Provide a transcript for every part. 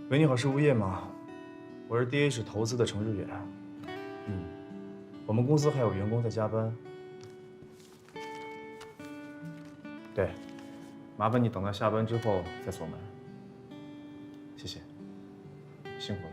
喂，你好，是物业吗？我是 DH 投资的程志远。我们公司还有员工在加班。对，麻烦你等到下班之后再锁门。谢谢，辛苦了。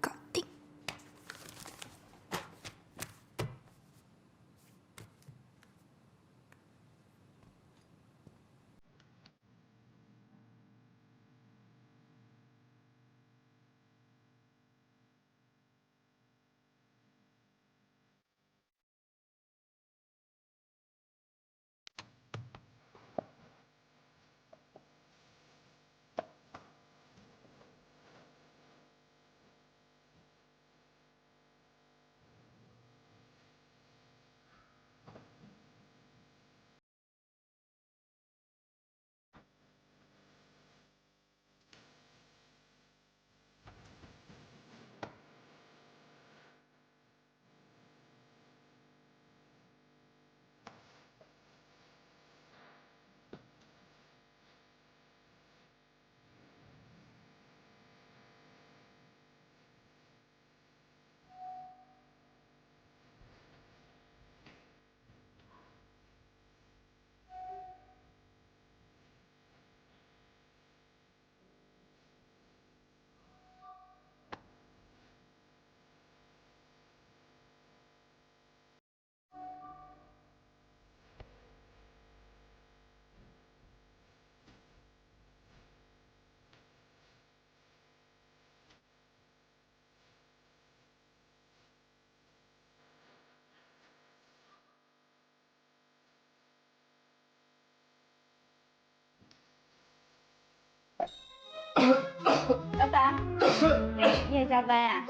搞定。老板，你也加班呀？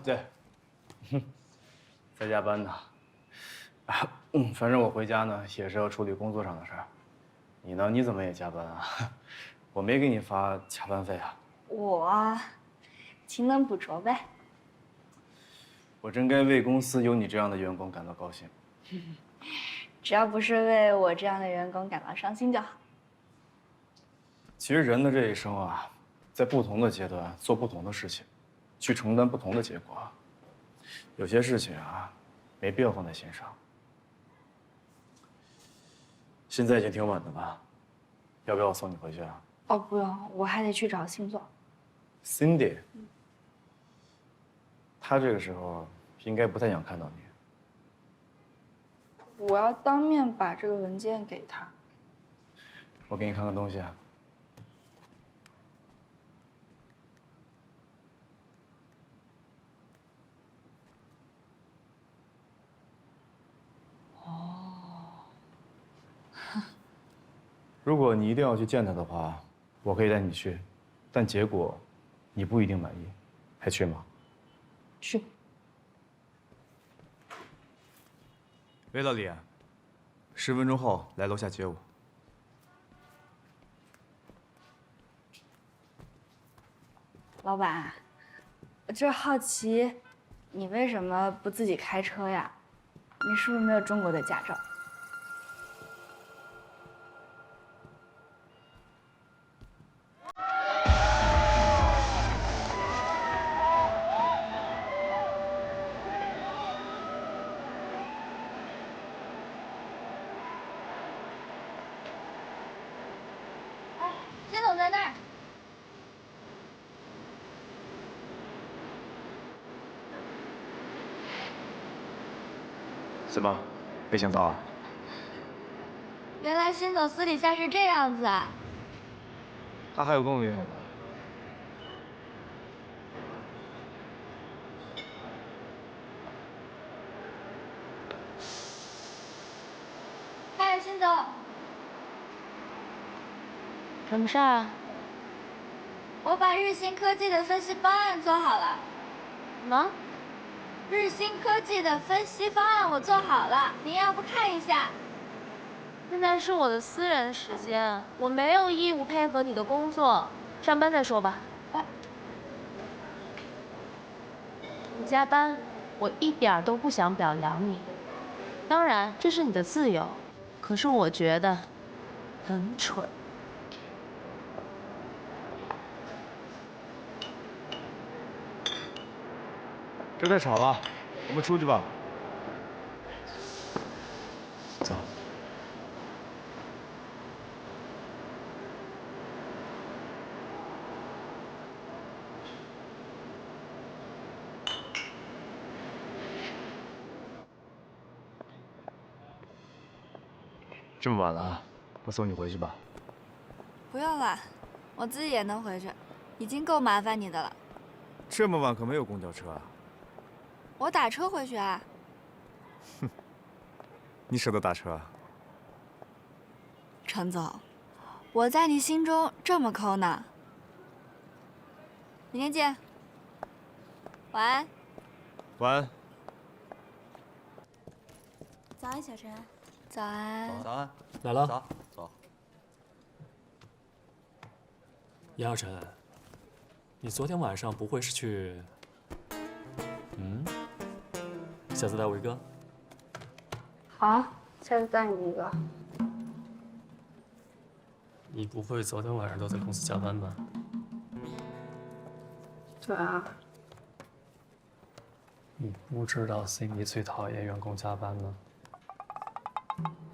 对，在加班呢。反正我回家呢也是要处理工作上的事儿。你呢？你怎么也加班啊？我没给你发加班费啊。我勤能补拙呗。我真该为公司有你这样的员工感到高兴。只要不是为我这样的员工感到伤心就好。其实人的这一生啊，在不同的阶段做不同的事情，去承担不同的结果。有些事情啊，没必要放在心上。现在已经挺晚的了，要不要我送你回去啊？哦，不用，我还得去找星座。Cindy，她这个时候应该不太想看到你。我要当面把这个文件给他。我给你看看东西啊。如果你一定要去见他的话，我可以带你去，但结果你不一定满意，还去吗？去。喂，老李，10分钟后来楼下接我。老板，我就是好奇，你为什么不自己开车呀？你是不是没有中国的驾照？哎，谢总在那儿。怎么，没想到啊？原来辛总私底下是这样子啊！他还有公寓。嗨，辛总，什么事儿啊？我把日新科技的分析方案做好了。什么？日新科技的分析方案我做好了，您要不看一下？现在是我的私人时间，我没有义务配合你的工作，上班再说吧。你加班，我一点儿都不想表扬你。当然，这是你的自由，可是我觉得很蠢。这太吵了，我们出去吧。走。这么晚了，我送你回去吧。不用了，我自己也能回去，已经够麻烦你的了。这么晚可没有公交车啊？我打车回去啊。哼，你舍得打车啊？陈总，我在你心中这么抠呢。明天见。晚安。晚安。早安，小陈。早安。早安。来了。走。严小晨，你昨天晚上不会是去……下次带我一个。好，下次带你一个。你不会昨天晚上都在公司加班吧？对啊。你不知道 Cindy 最讨厌员工加班吗？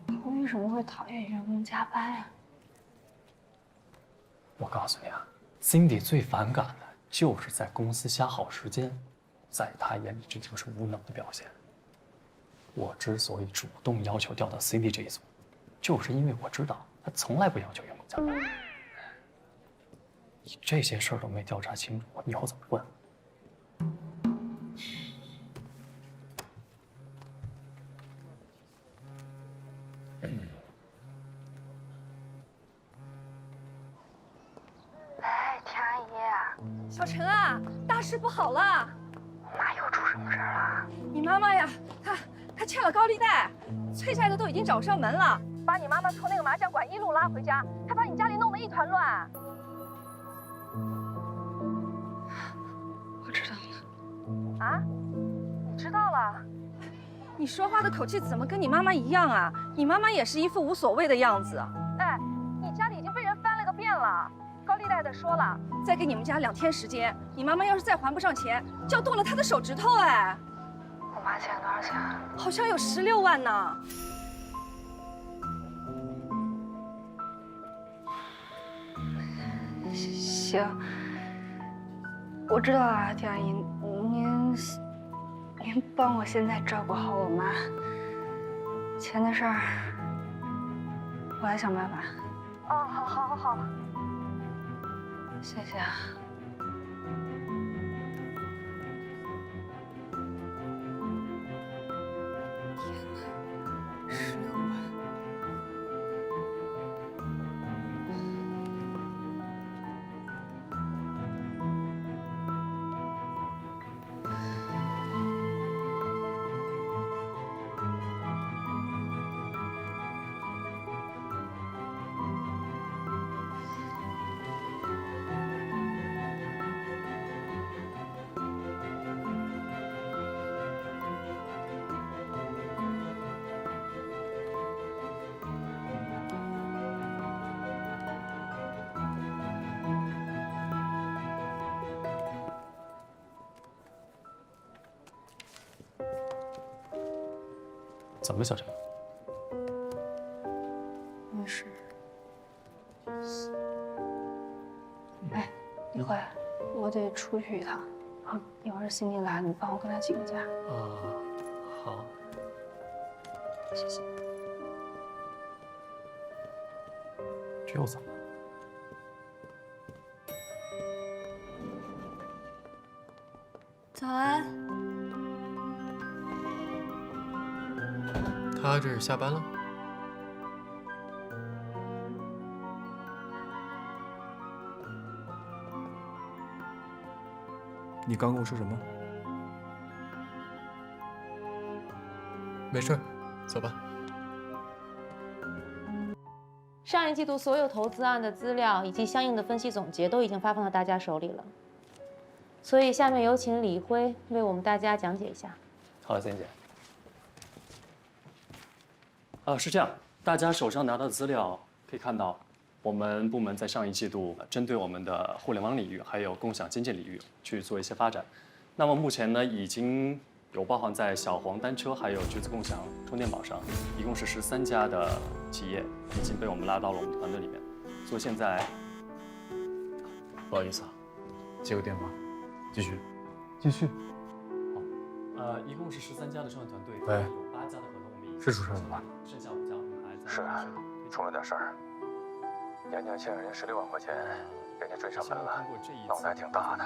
他为什么会讨厌员工加班呀？我告诉你啊 ，Cindy 最反感的就是在公司瞎耗时间，在她眼里这就是无能的表现。我之所以主动要求调到 Cindy 这一组，就是因为我知道她从来不要求员工加班。你这些事儿都没调查清楚，我以后怎么混？哎，田阿姨，小陈啊，大事不好了！妈又出什么事儿了？你妈妈呀，她欠了高利贷，催债的都已经找上门了，把你妈妈从那个麻将馆一路拉回家，还把你家里弄得一团乱。我知道了。啊？你知道了？你说话的口气怎么跟你妈妈一样啊？你妈妈也是一副无所谓的样子。哎，你家里已经被人翻了个遍了。高利贷的说了，再给你们家2天时间，你妈妈要是再还不上钱，就要剁了她的手指头。哎，我妈欠了多少钱？好像有16万呢。行，我知道了，田阿姨，您帮我现在照顾好我妈，钱的事儿我来想办法。哦，好。谢谢啊。天哪，16万！怎么了，小陈？没事。哎，一会儿我得出去一趟，一会儿辛迪来了，你帮我跟他请个假。啊，好。谢谢。这又怎么了？早安。他这是下班了？你刚跟我说什么？没事，走吧。上一季度所有投资案的资料以及相应的分析总结都已经发放到大家手里了，所以下面有请李辉为我们大家讲解一下。好的，仙姐。是这样，大家手上拿到的资料可以看到，我们部门在上一季度针对我们的互联网领域还有共享经济领域去做一些发展。那么目前呢，已经有包含在小黄单车还有橘子共享充电宝上，一共是13家的企业已经被我们拉到了我们团队里面。所以现在，不好意思啊，接个电话，继续。好，一共是13家的创业团队，喂有8家的合同我们已经是出事了吧？剩下5家我们还在是出了点事儿，年年欠人16万块钱，给你追上门了，闹得还挺大的。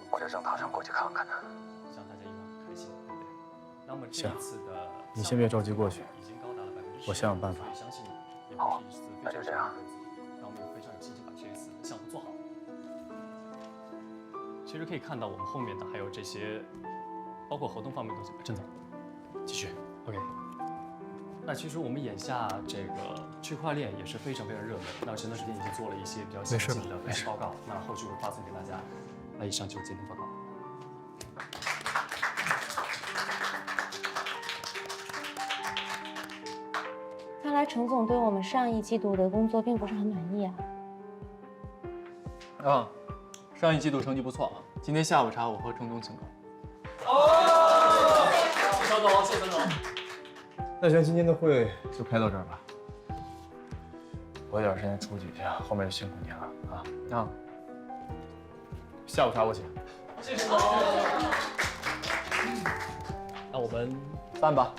我这正打算过去看看呢。向大家一往开心，对不对？那么这行一次的你先别着急过去已经高达了10%，我想想办法相信也好会是一次非那就这样常成功的投资。那我们也非常有信心把这一次的项目做好。其实可以看到我们后面的还有这些，包括合同方面的东西。郑总，继续 ，OK。那其实我们眼下这个区块链也是非常热门。那前段时间已经做了一些比较详细的分析报告，那后续会发送给大家。那以上就是今天报告。看来程总对我们上一季度的工作并不是很满意啊。上一季度成绩不错啊。今天下午茶我和程总请客。谢肖总，谢肖总。那行，今天的会就开到这儿吧。我有点时间出去一下，后面就辛苦您了啊。下午茶我请。谢谢总。那我们饭吧。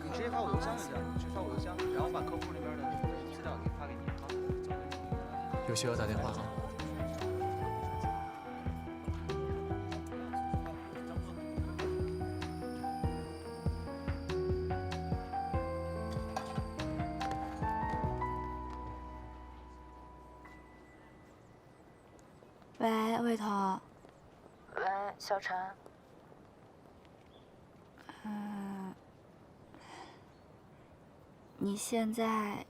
你直接发我邮箱就行，你直接发我邮箱，然后把客户那边的资料给发给你啊。有需要打电话啊。喂，魏彤。喂，小陈。你现在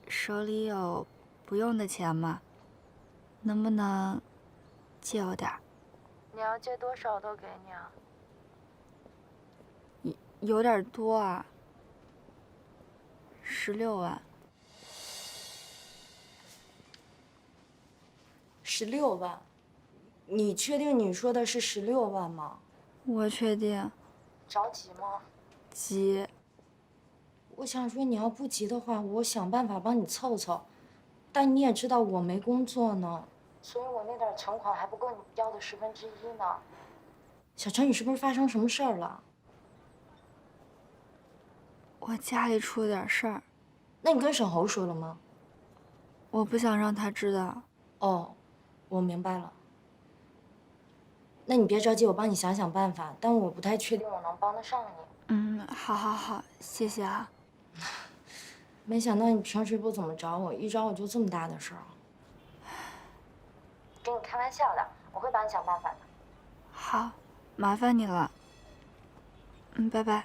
手里有不用的钱吗？能不能借我点儿？你要借多少都给你啊？有点多啊。16万。16万？你确定你说的是16万吗？我确定。着急吗？急。我想说，你要不急的话，我想办法帮你凑凑。但你也知道我没工作呢，所以我那点存款还不够你要的1/10呢。小陈，你是不是发生什么事儿了？我家里出了点事儿。那你跟沈侯说了吗？我不想让他知道。哦，我明白了。那你别着急，我帮你想想办法，但我不太确定我能帮得上你。好，谢谢啊。没想到你平时不怎么找我，一找我就这么大的事儿。跟你开玩笑的，我会帮你想办法的。好，麻烦你了。拜拜。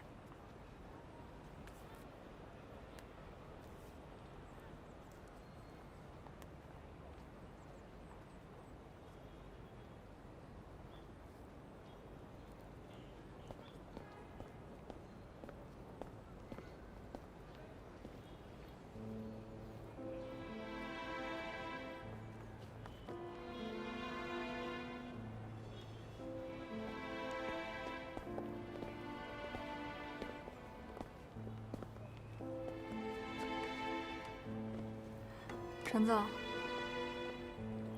陈总，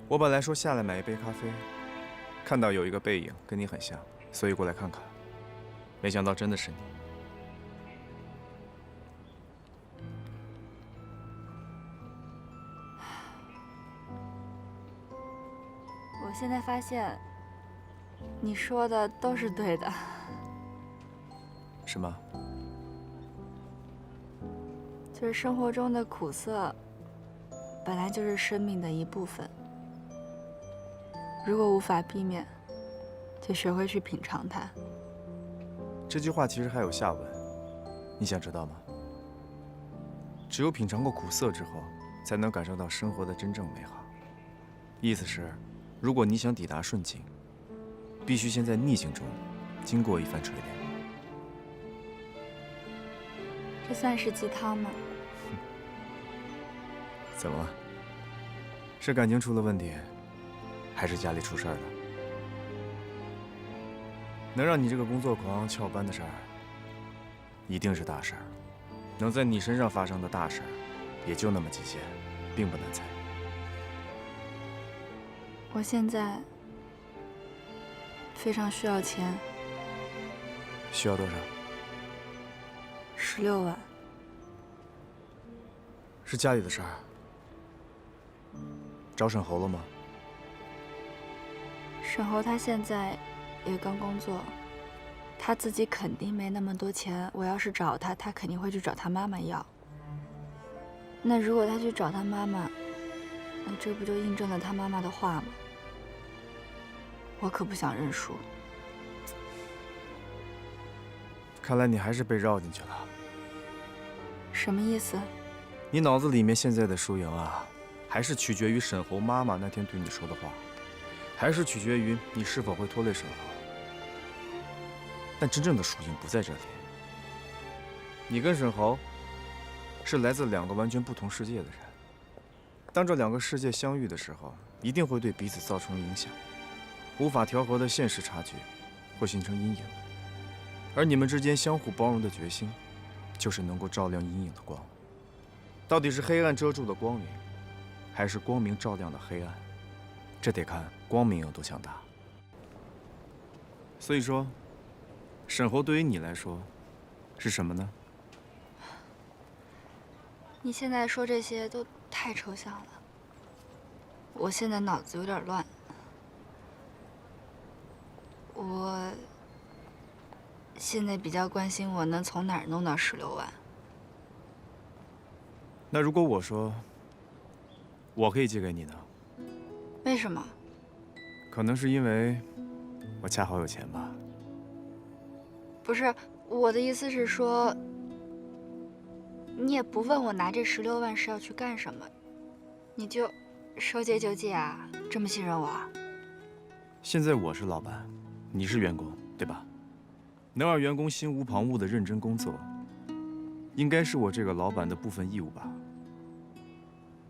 我本来说下来买一杯咖啡，看到有一个背影跟你很像，所以过来看看。没想到真的是你。我现在发现，你说的都是对的。什么？就是生活中的苦涩，本来就是生命的一部分。如果无法避免，就学会去品尝它。这句话其实还有下文，你想知道吗？只有品尝过苦涩之后，才能感受到生活的真正美好。意思是，如果你想抵达顺境，必须先在逆境中经过一番锤炼。这算是鸡汤吗？怎么了？是感情出了问题，还是家里出事儿了？能让你这个工作狂翘班的事儿，一定是大事儿。能在你身上发生的大事儿，也就那么几件，并不难猜。我现在非常需要钱。需要多少？16万。是家里的事儿。找沈侯了吗？沈侯他现在也刚工作，他自己肯定没那么多钱。我要是找他，他肯定会去找他妈妈要。那如果他去找他妈妈，那这不就印证了他妈妈的话吗？我可不想认输。看来你还是被绕进去了。什么意思？你脑子里面现在的输赢啊，还是取决于沈侯妈妈那天对你说的话，还是取决于你是否会拖累沈侯。但真正的输赢不在这里。你跟沈侯是来自2个完全不同世界的人，当这2个世界相遇的时候，一定会对彼此造成影响，无法调和的现实差距会形成阴影，而你们之间相互包容的决心，就是能够照亮阴影的光。到底是黑暗遮住了光明，还是光明照亮了黑暗？这得看光明有多强大。所以说，沈侯对于你来说是什么呢？你现在说这些都太抽象了，我现在脑子有点乱。我现在比较关心我能从哪儿弄到16万。那如果我说我可以借给你呢？为什么？可能是因为我恰好有钱吧。不是，我的意思是说，你也不问我拿这16万是要去干什么，你就说借就借啊？这么信任我啊？现在我是老板，你是员工，对吧？能让员工心无旁骛地认真工作，应该是我这个老板的部分义务吧。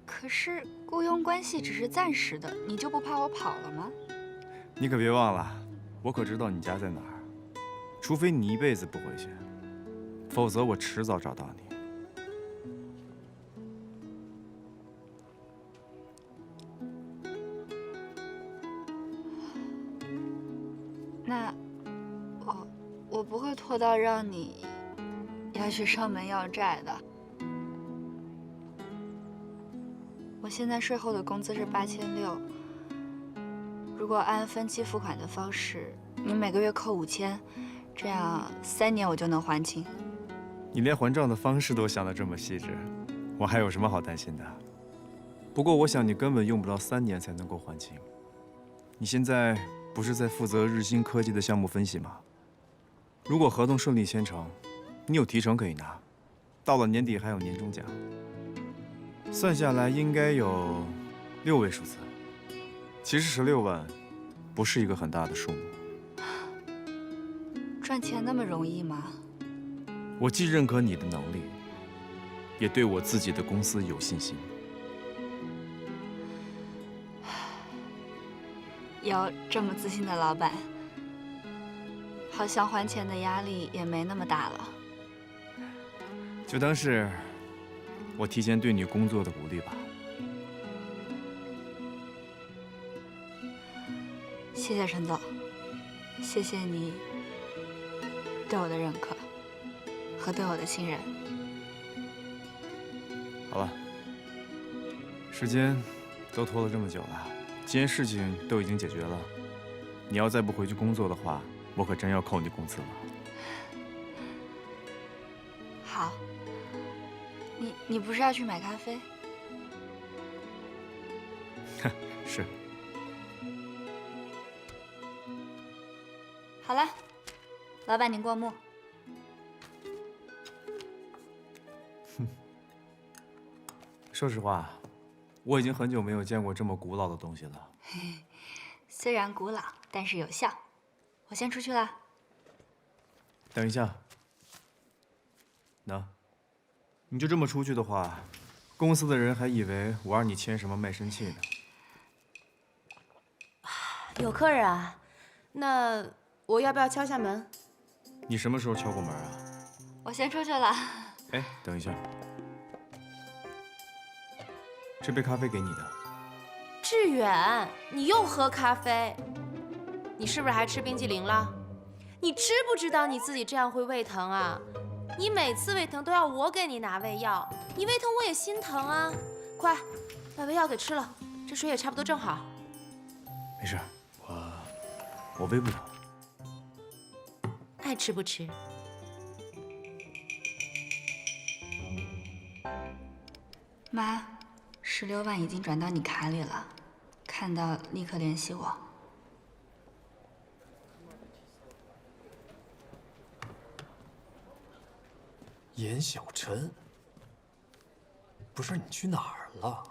可是雇佣关系只是暂时的，你就不怕我跑了吗？你可别忘了，我可知道你家在哪儿。除非你一辈子不回去，否则我迟早找到你。那我不会拖到让你要去上门要债的。我现在税后的工资是8600，如果按分期付款的方式，你每个月扣5000，这样3年我就能还清。你连还账的方式都想得这么细致，我还有什么好担心的？不过我想你根本用不到3年才能够还清。你现在不是在负责日新科技的项目分析吗？如果合同顺利签成，你有提成可以拿，到了年底还有年终奖，算下来应该有6位数字。其实16万不是一个很大的数目。赚钱那么容易吗？我既认可你的能力，也对我自己的公司有信心。有这么自信的老板，好像还钱的压力也没那么大了。就当是我提前对你工作的鼓励吧。谢谢陈总，谢谢你对我的认可和对我的信任。好了，时间都拖了这么久了，既然事情都已经解决了，你要再不回去工作的话，我可真要扣你工资了。好，你不是要去买咖啡？是。好了，老板您过目。说实话，我已经很久没有见过这么古老的东西了。虽然古老，但是有效。我先出去了。等一下，你就这么出去的话，公司的人还以为我让你签什么卖身契呢。有客人啊？那我要不要敲下门？你什么时候敲过门啊？我先出去了。哎，等一下，这杯咖啡给你的。志远，你又喝咖啡？你是不是还吃冰激凌了？你知不知道你自己这样会胃疼啊？你每次胃疼都要我给你拿胃药，你胃疼我也心疼啊！快，把胃药给吃了，这水也差不多正好。没事，我胃不疼。爱吃不吃？妈，16万已经转到你卡里了，看到立刻联系我。严小晨，不是你去哪儿了？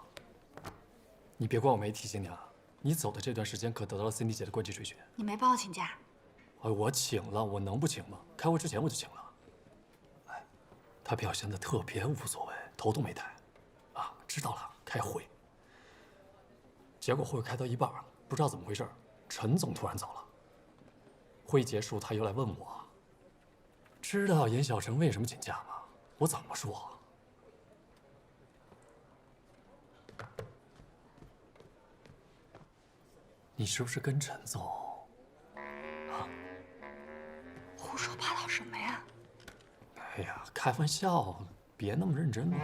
你别怪我没提醒你啊！你走的这段时间可得到了 Cindy 姐的关节垂血。你没帮我请假？哎，我请了，我能不请吗？开会之前我就请了。哎，她表现的特别无所谓，头都没抬。啊，知道了，开会。结果会开到一半，不知道怎么回事，陈总突然走了。会议结束，他又来问我，知道严小晨为什么请假吗？我怎么说？你是不是跟陈总？啊？胡说八道什么呀？哎呀，开玩笑，别那么认真嘛。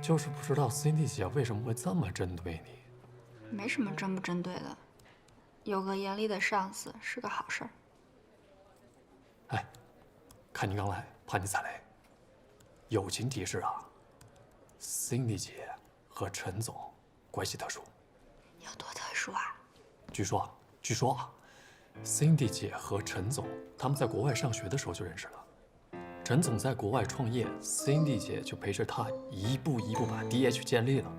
就是不知道 Cindy 姐为什么会这么针对你。没什么针不针对的，有个严厉的上司是个好事儿。哎，看你刚来，怕你踩雷。友情提示啊 ，Cindy 姐和陈总关系特殊。有多特殊啊？据说啊 ，Cindy 姐和陈总他们在国外上学的时候就认识了。陈总在国外创业 ，Cindy 姐就陪着他一步一步把 DH 建立了。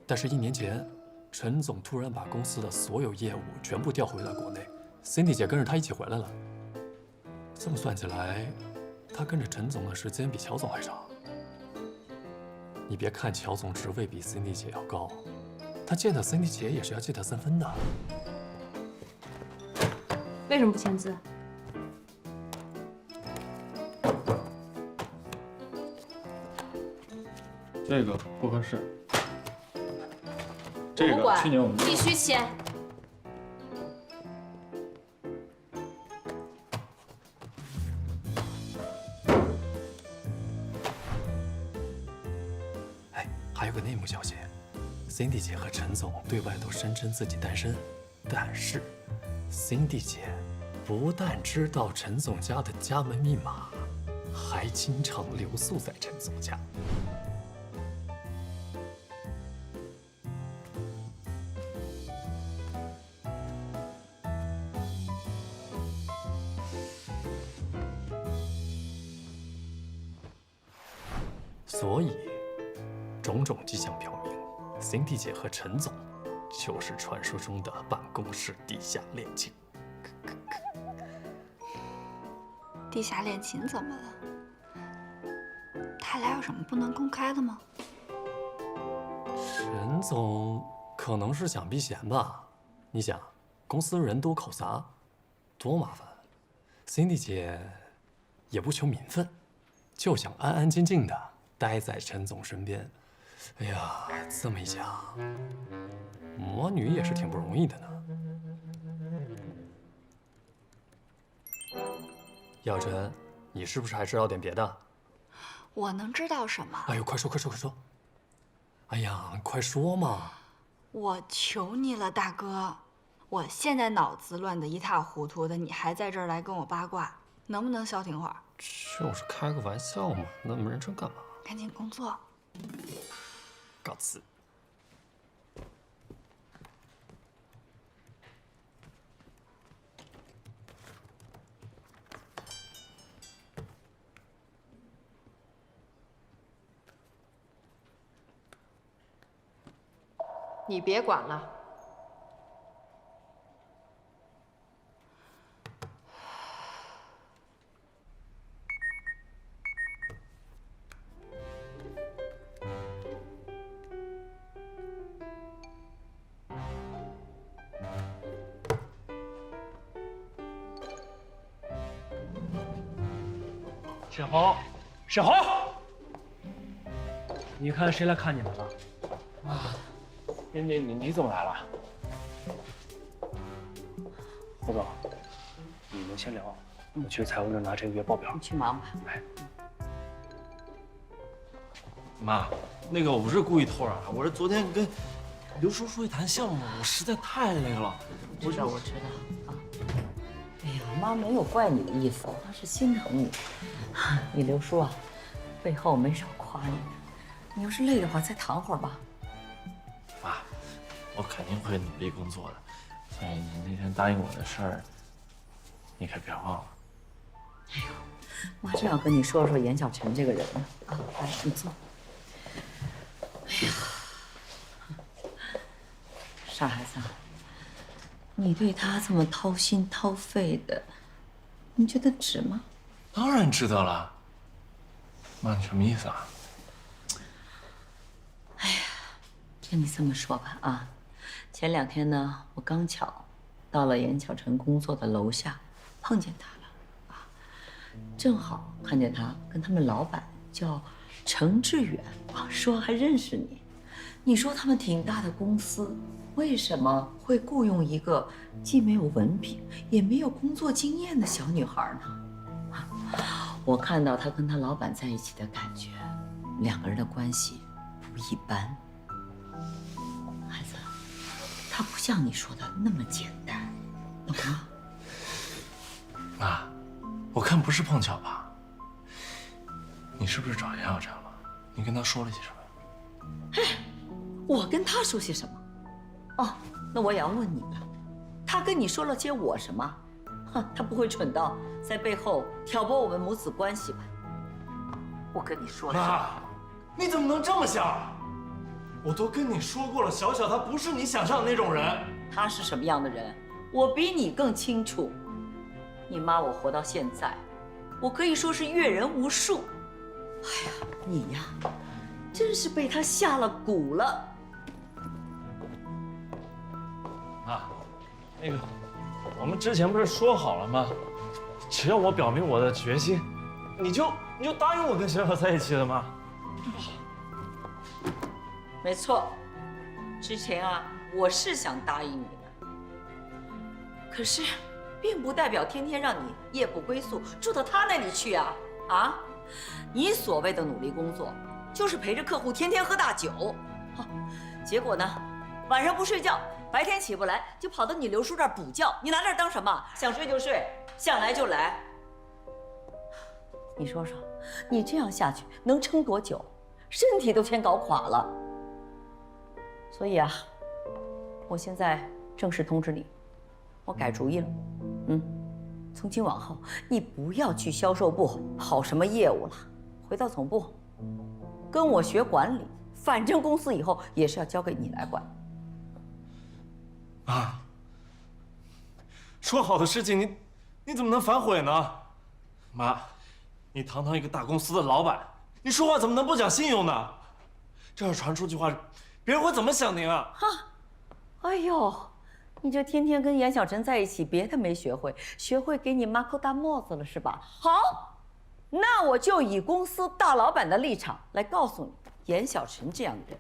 但是1年前，陈总突然把公司的所有业务全部调回了国内 ，Cindy 姐跟着他一起回来了。这么算起来，她跟着陈总的时间比乔总还长。你别看乔总职位比 Cindy 姐要高，他见到 Cindy 姐也是要见他3分的。为什么不签字？这个不合适。这个去年我们必须签。哎，还有个内幕消息 ，Cindy 姐和陈总对外都声称自己单身，但是 Cindy 姐不但知道陈总家的家门密码，还经常留宿在陈总家。所以，种种迹象表明 ，Cindy 姐和陈总就是传说中的办公室地下恋情。地下恋情怎么了？他俩有什么不能公开的吗？陈总可能是想避嫌吧？你想，公司人多口杂，多麻烦。Cindy 姐也不求名分，就想安安静静的待在陈总身边。哎呀，这么一想，魔女也是挺不容易的呢。耀晨，你是不是还知道点别的？我能知道什么？哎呦，快说快说快说！哎呀，快说嘛！我求你了，大哥，我现在脑子乱得一塌糊涂的，你还在这儿来跟我八卦，能不能消停会儿？就是开个玩笑嘛，那么认真干嘛？赶紧工作。告辞。你别管了。沈红，沈红，你看谁来看你们了？啊，你怎么来了？胡总，你们先聊，我去财务那拿这个月报表。你去忙吧。哎，妈，那个我不是故意偷懒，我是昨天跟刘叔书记谈项目，我实在太累了。我知道啊。哎呀，妈没有怪你的意思，妈是心疼你。你刘叔啊，背后没少夸你。你要是累的话，再躺会儿吧。妈，我肯定会努力工作的。所以你那天答应我的事儿，你可别忘了。哎呦，妈正要跟你说说严小晨这个人呢。啊，来，你坐。哎呀，傻孩子，你对他这么掏心掏肺的，你觉得值吗？当然值得了。妈，你什么意思啊？哎呀，跟你这么说吧啊，前2天呢，我刚巧到了严小晨工作的楼下，碰见他了啊，正好看见他跟他们老板叫程志远啊，说还认识你。你说他们挺大的公司，为什么会雇佣一个既没有文凭也没有工作经验的小女孩呢？我看到他跟他老板在一起的感觉，2个人的关系不一般。孩子，他不像你说的那么简单，懂吗？妈，我看不是碰巧吧？你是不是找严小晨了？你跟他说了些什么？我跟他说些什么？哦，那我也要问你了，他跟你说了些我什么？哼，他不会蠢到在背后挑拨我们母子关系吧？我跟你说，妈，你怎么能这么想？我都跟你说过了，小小他不是你想象的那种人。他是什么样的人，我比你更清楚。你妈我活到现在，我可以说是阅人无数。哎呀，你呀，真是被他下了蛊了。妈，那个，我们之前不是说好了吗？只要我表明我的决心，你就答应我跟小小在一起的吗？没错，之前啊，我是想答应你的，可是，并不代表天天让你夜不归宿，住到他那里去啊！啊，你所谓的努力工作，就是陪着客户天天喝大酒，结果呢，晚上不睡觉，白天起不来，就跑到你刘叔这儿补觉。你拿这儿当什么？想睡就睡，想来就来。你说说，你这样下去能撑多久？身体都先搞垮了。所以啊，我现在正式通知你，我改主意了。从今往后，你不要去销售部跑什么业务了，回到总部，跟我学管理。反正公司以后也是要交给你来管。妈，说好的事情你怎么能反悔呢？妈，你堂堂一个大公司的老板，你说话怎么能不讲信用呢？这要传出去话，别人会怎么想您啊？哎呦，你就天天跟严小晨在一起，别的没学会，学会给你妈扣大帽子了是吧？好，那我就以公司大老板的立场来告诉你，严小晨这样的人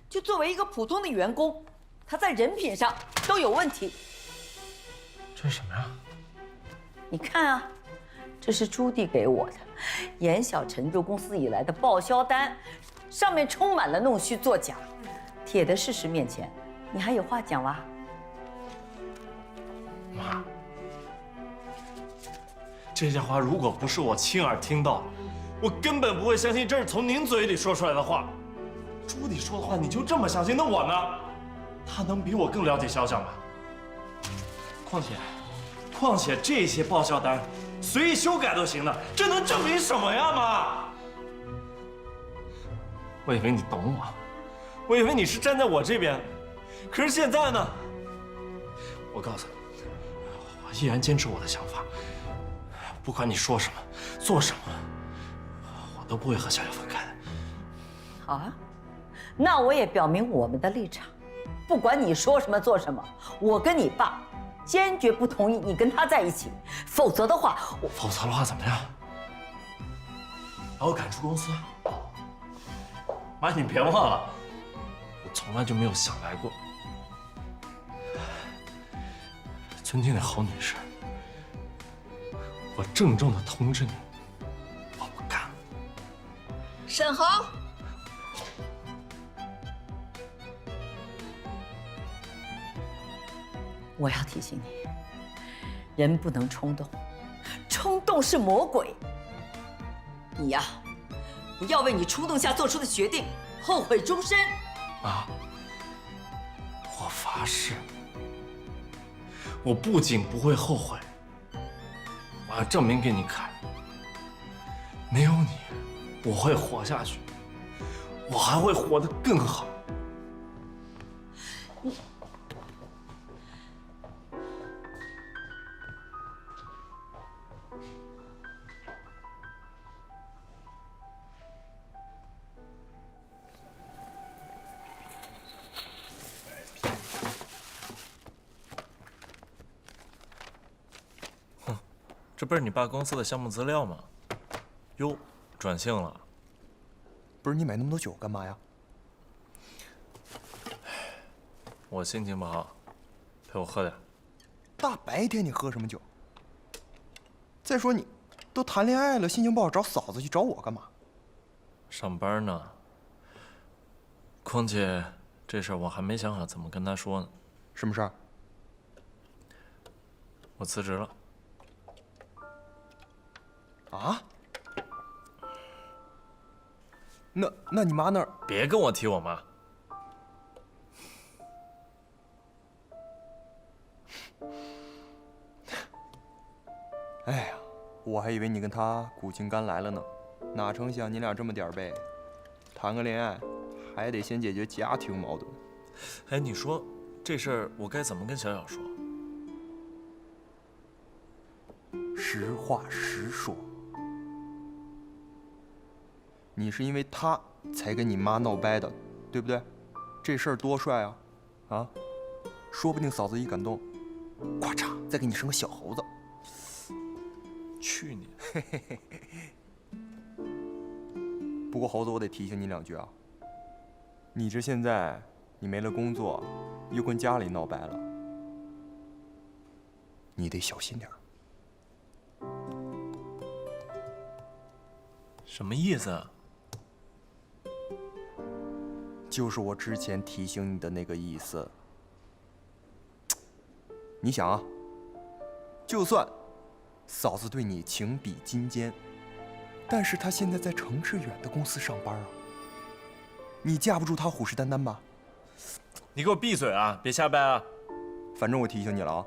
就作为一个普通的员工，他在人品上都有问题。这是什么呀？你看啊，这是朱棣给我的，严小晨入公司以来的报销单，上面充满了弄虚作假。铁的事实面前，你还有话讲哇？妈，这些话如果不是我亲耳听到，我根本不会相信这是从您嘴里说出来的话。朱棣说的话你就这么相信？那我呢？他能比我更了解潇潇吗？况且这些报销单随意修改都行的，这能证明什么呀，妈？我以为你懂我，我以为你是站在我这边，可是现在呢？我告诉你，我依然坚持我的想法，不管你说什么，做什么，我都不会和小小分开的。好啊，那我也表明我们的立场，不管你说什么做什么，我跟你爸坚决不同意你跟他在一起，否则的话怎么样？把我赶出公司？妈，你别忘了，我从来就没有想来过。尊敬的侯女士，我郑重的通知你，我不干了。沈侯，我要提醒你，人不能冲动，冲动是魔鬼。你呀，不要为你冲动下做出的决定后悔终身。妈，我发誓，我不仅不会后悔，我要证明给你看，没有你，我会活下去，我还会活得更好。这不是你爸公司的项目资料吗？哟，转性了。不是你买那么多酒干嘛呀？我心情不好，陪我喝点。大白天你喝什么酒？再说你都谈恋爱了，心情不好找嫂子去找我干嘛？上班呢。况且这事儿我还没想好怎么跟他说呢。什么事儿？我辞职了。啊？那你妈那儿……别跟我提我妈。哎呀，我还以为你跟他苦尽甘来了呢，哪成想你俩这么点儿背，谈个恋爱还得先解决家庭矛盾。哎，你说这事儿我该怎么跟小小说？实话实说。你是因为他才跟你妈闹掰的，对不对？这事儿多帅啊！啊，说不定嫂子一感动，呱嚓再给你生个小猴子。去你！不过猴子，我得提醒你2句啊。你这现在你没了工作，又跟家里闹掰了，你得小心点儿。什么意思啊？就是我之前提醒你的那个意思。你想啊，就算嫂子对你情比金坚，但是她现在在城市远的公司上班啊，你架不住她虎视眈眈吧？你给我闭嘴啊！别瞎掰啊！反正我提醒你了啊。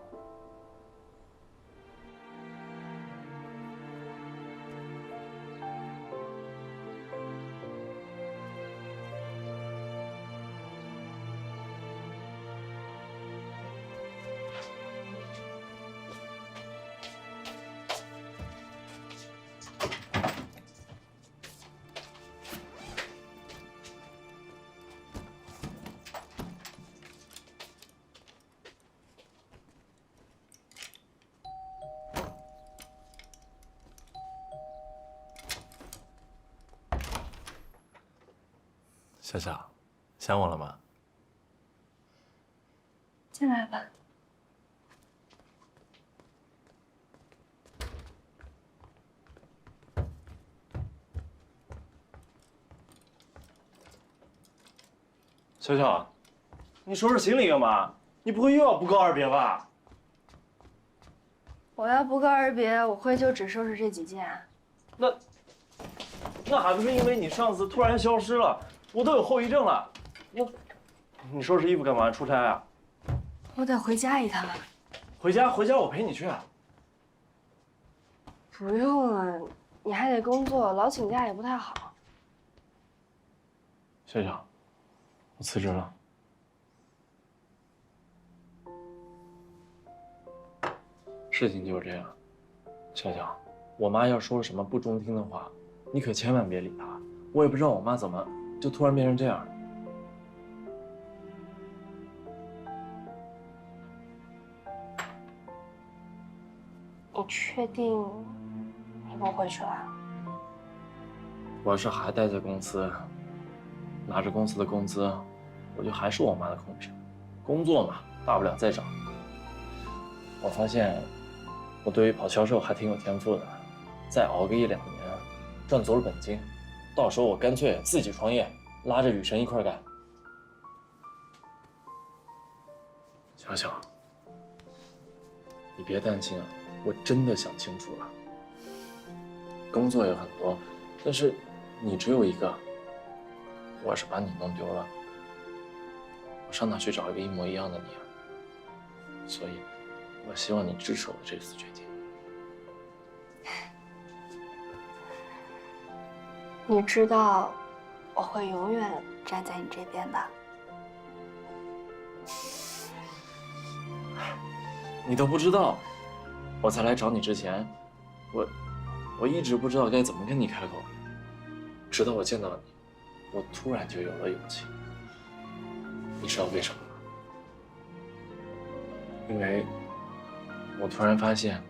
小小，想我了吗？进来吧。小小，你收拾行李干嘛？你不会又要不告而别吧？我要不告而别，我会就只收拾这几件。那还不是因为你上次突然消失了，我都有后遗症了。你收拾衣服干嘛？出差啊？我得回家一趟。回家我陪你去。不用了，你还得工作，老请假也不太好。小小，我辞职了。事情就是这样，小小，我妈要说了什么不中听的话，你可千万别理她。我也不知道我妈怎么就突然变成这样。你确定你不回去了？我要是还待在公司，拿着公司的工资，我就还是我妈的空瓶。工作嘛，大不了再找。我发现我对于跑销售还挺有天赋的，再熬个1、2年，赚足了本金，到时候我干脆自己创业，拉着雨神一块干。小小，你别担心啊，我真的想清楚了。工作有很多，但是你只有一个。我要是把你弄丢了，我上哪去找一个一模一样的你啊？所以，我希望你支持我的这次决定。你知道，我会永远站在你这边的。你都不知道，我在来找你之前，我一直不知道该怎么跟你开口，直到我见到你，我突然就有了勇气。你知道为什么吗？因为我突然发现，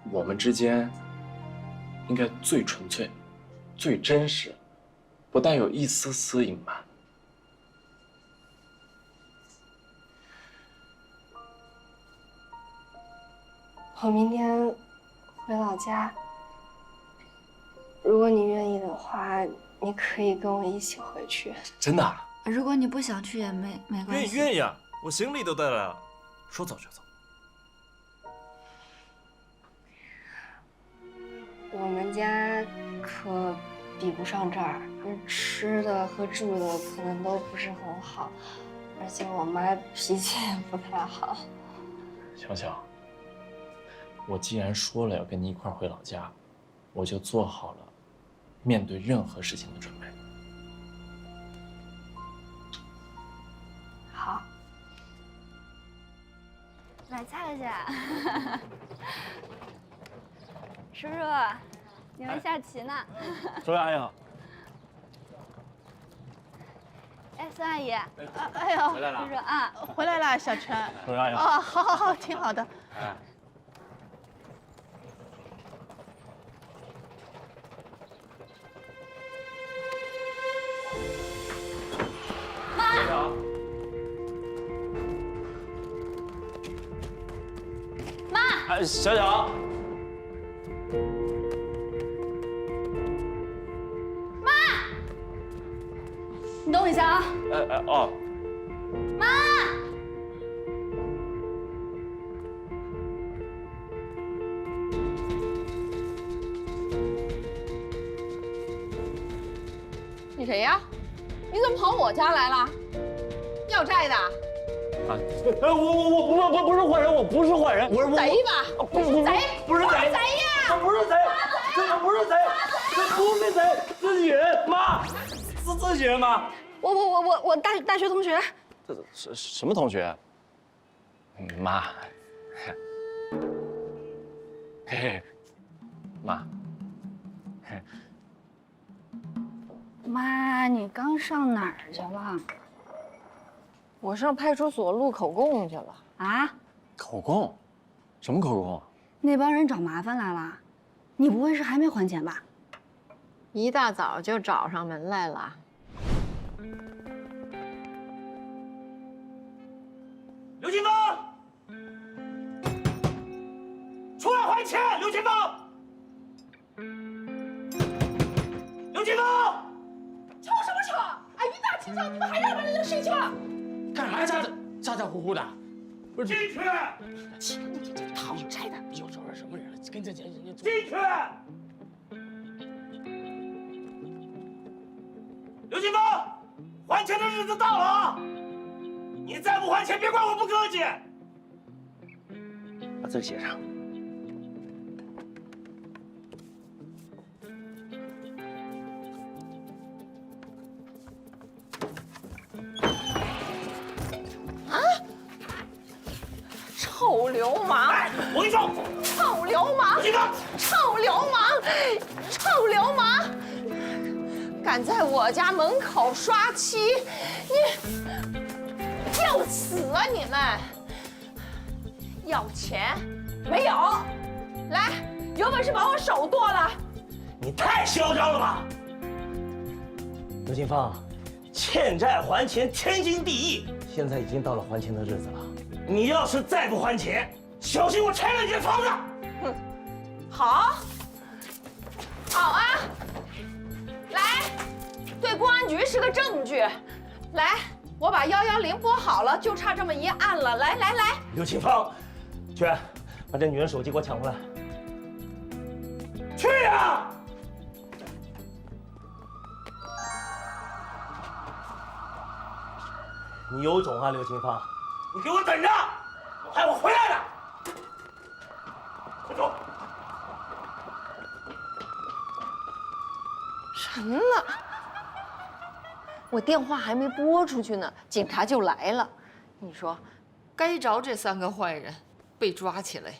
我们之间应该最纯粹、最真实，不带有一丝丝隐瞒。我明天回老家，如果你愿意的话，你可以跟我一起回去。真的啊？如果你不想去也没关系。愿意啊，我行李都带来了，说走就走。我们家可比不上这儿，吃的和住的可能都不是很好，而且我妈脾气也不太好。小小，我既然说了要跟你一块回老家，我就做好了面对任何事情的准备。好，买菜去。叔叔，你们下棋呢？周阿姨好。哎，孙阿姨。哎呦，回来了。叔叔啊，回来了，小陈。周阿姨好。哦，好好好，挺好的。哎。妈。妈。哎，小小。你等我一下啊！哦。妈！你谁呀？你怎么跑我家来了？要债的？啊！我不是坏人，我不是坏人，我是贼吧？不是贼，不是贼呀！他不是贼，这不是贼，这不是贼，自己人，妈，自己人妈。我大学同学。这什么同学？妈，嘿嘿，妈，嘿。妈，你刚上哪儿去了？我上派出所录口供去了。啊？口供？什么口供？那帮人找麻烦来了，你不会是还没还钱吧？一大早就找上门来了。刘金芳，出来还钱！刘金芳，刘金芳，吵什么吵？哎，一大还让把人睡去了？干啥咋呼呼的？不是进去！钱你这讨债的，又招惹什么人了？跟这进去！刘金峰，还钱的日子到了啊！你再不还钱，别怪我不客气。把字写上。臭流氓！我跟你说，臭流氓！臭流氓！臭流氓！敢在我家门口刷漆，你要死啊你们！要钱没有？来，有本事把我手剁了！你太嚣张了吧！刘金芳，欠债还钱天经地义，现在已经到了还钱的日子了。你要是再不还钱，小心我拆了你的房子！哼，好，好啊！来，对公安局是个证据。来，我把110拨好了，就差这么一按了。来。刘庆芳，去，把这女人手机给我抢回来。去呀！你有种啊，刘金芳！你给我等着，害我回来了！快走！什么了？我电话还没拨出去呢，警察就来了。你说，该着这3个坏人被抓起来。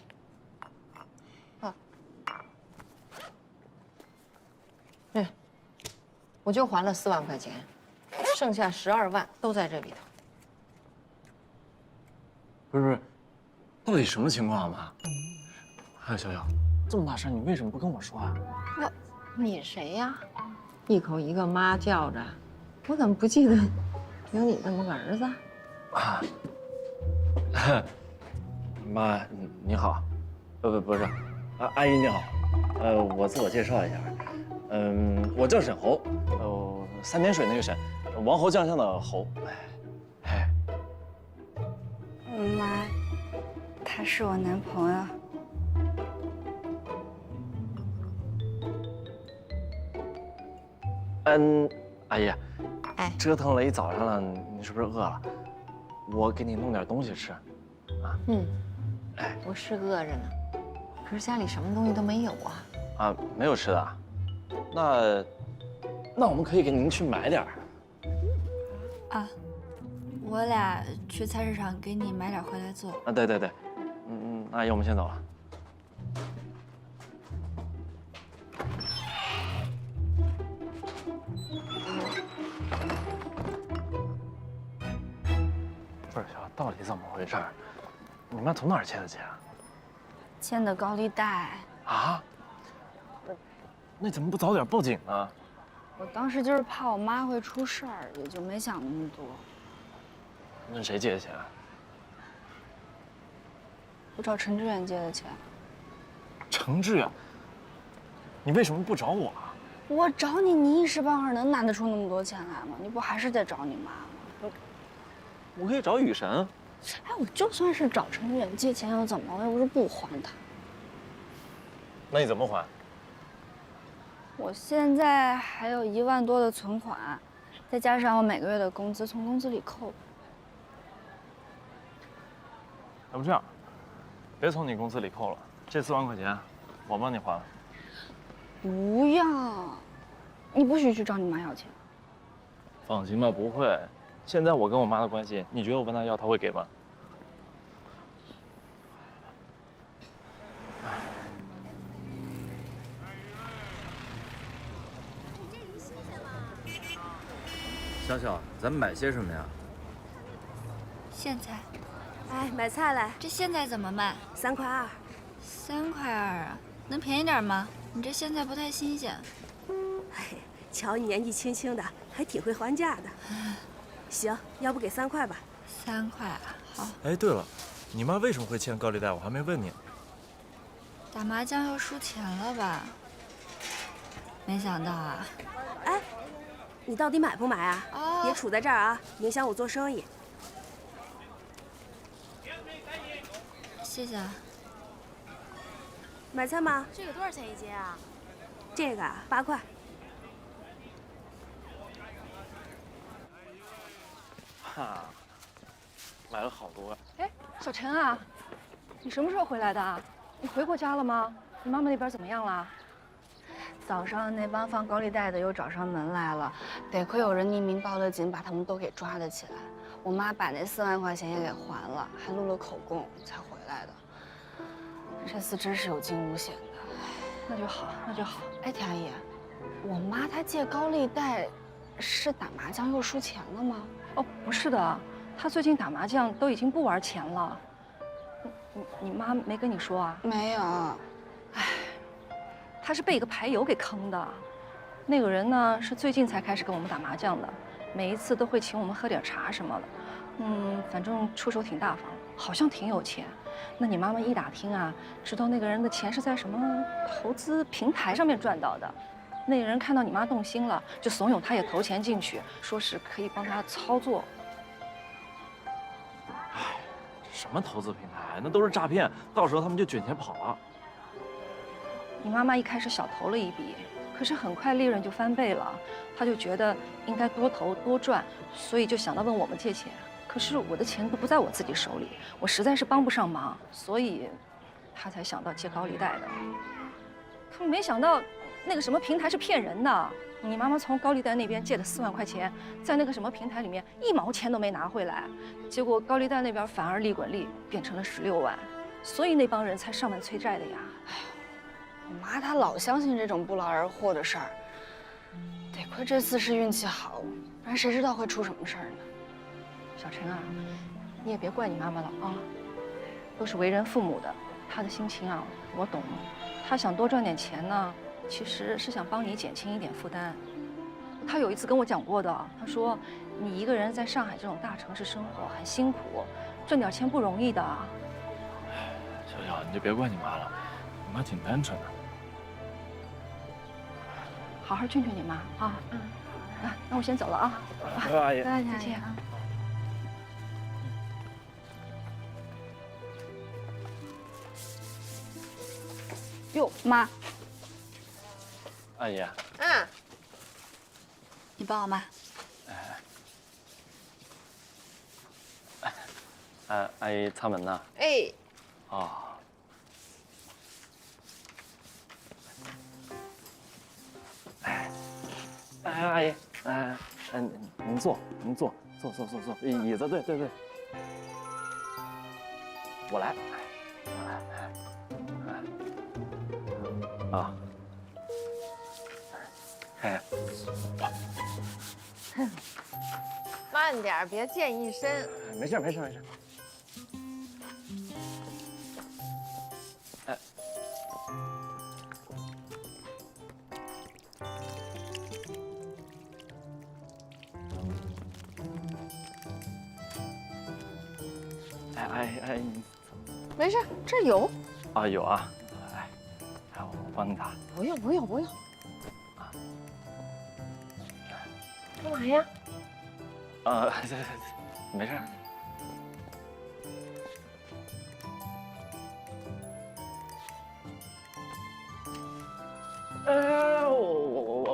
我就还了4万块钱，剩下12万都在这里头。不是，到底什么情况啊，妈？还有小小，这么大事你为什么不跟我说啊？你谁呀？一口一个妈叫着，我怎么不记得有你这么个儿子？啊，妈，你好，不是，阿姨你好，我自我介绍一下，我叫沈侯，3点水那个沈，王侯将相的侯，妈，他是我男朋友。阿姨，折腾了一早上了，你是不是饿了？我给你弄点东西吃，啊？我是饿着呢，可是家里什么东西都没有啊。啊，没有吃的啊？那我们可以给您去买点儿。啊，我俩去菜市场给你买点回来做。啊，对，阿姨，我们先走了。不是，小，到底怎么回事？你妈从哪儿借的钱啊？欠的高利贷。啊？那怎么不早点报警呢？我当时就是怕我妈会出事儿，也就没想那么多。那谁借的钱啊？我找陈志远借的钱。程志远，你为什么不找我啊？我找你，你一时半会儿能拿得出那么多钱来吗？你不还是得找你妈吗？我可以找雨神。哎，我就算是找陈志远借钱又怎么？我又不是不还他。那你怎么还？我现在还有1万多的存款，再加上我每个月的工资，从工资里扣。要不这样，别从你工资里扣了，这4万块钱我帮你还。不要，你不许去找你妈要钱。放心吧，不会。现在我跟我妈的关系，你觉得我问她要，她会给吗？小小，咱们买些什么呀？现在，哎，买菜来。这现在怎么卖？3块2。3块2啊？能便宜点吗？你这现在不太新鲜。哎，瞧你年纪轻轻的，还挺会还价的。行，要不给3块吧。3块啊，好。哎，对了，你妈为什么会欠高利贷？我还没问你。打麻将又输钱了吧？没想到啊。哎，你到底买不买啊？别杵在这儿啊，影响我做生意。谢谢啊。买菜吗？这个多少钱一斤啊？这个啊，8块。哈，买了好多。哎，小陈啊，你什么时候回来的啊？你回过家了吗？你妈妈那边怎么样了？早上那帮放高利贷的又找上门来了，得亏有人匿名报了警，把他们都给抓了起来。我妈把那4万块钱也给还了，还录了口供才回来的。这次真是有惊无险的。那就好，那就好。哎，田阿姨，我妈她借高利贷，是打麻将又输钱了吗？哦，不是的，她最近打麻将都已经不玩钱了。你妈没跟你说啊？没有。哎，她是被一个牌友给坑的。那个人呢，是最近才开始跟我们打麻将的，每一次都会请我们喝点茶什么的。反正出手挺大方，好像挺有钱。那你妈妈一打听啊，知道那个人的钱是在什么投资平台上面赚到的。那个人看到你妈动心了，就怂恿她也投钱进去，说是可以帮她操作。什么投资平台，那都是诈骗，到时候他们就卷钱跑了。你妈妈一开始小投了一笔，可是很快利润就翻倍了，她就觉得应该多投多赚，所以就想到问我们借钱。可是我的钱都不在我自己手里，我实在是帮不上忙，所以她才想到借高利贷的。可没想到那个什么平台是骗人的，你妈妈从高利贷那边借的4万块钱，在那个什么平台里面1毛钱都没拿回来，结果高利贷那边反而利滚利变成了16万，所以那帮人才上门催债的呀。哎呦，我妈她老相信这种不劳而获的事儿，得亏这次是运气好，不然谁知道会出什么事儿呢？小陈啊，你也别怪你妈妈了啊，都是为人父母的，她的心情啊我懂，她想多赚点钱呢，其实是想帮你减轻一点负担。她有一次跟我讲过的，她说你一个人在上海这种大城市生活很辛苦，挣点钱不容易的。小小，你就别怪你妈了，你妈挺单纯的。好好劝劝你妈啊。那我先走了啊。拜拜，阿姨。再见啊。哟，妈。阿姨。你帮我妈。阿姨擦门呢。哎。哦。阿姨，您坐，坐，椅子，对，我来，啊，慢点，别溅一身。没事。哎，你没事，这儿有。啊，有啊，我帮你打。不用。干嘛呀？没事。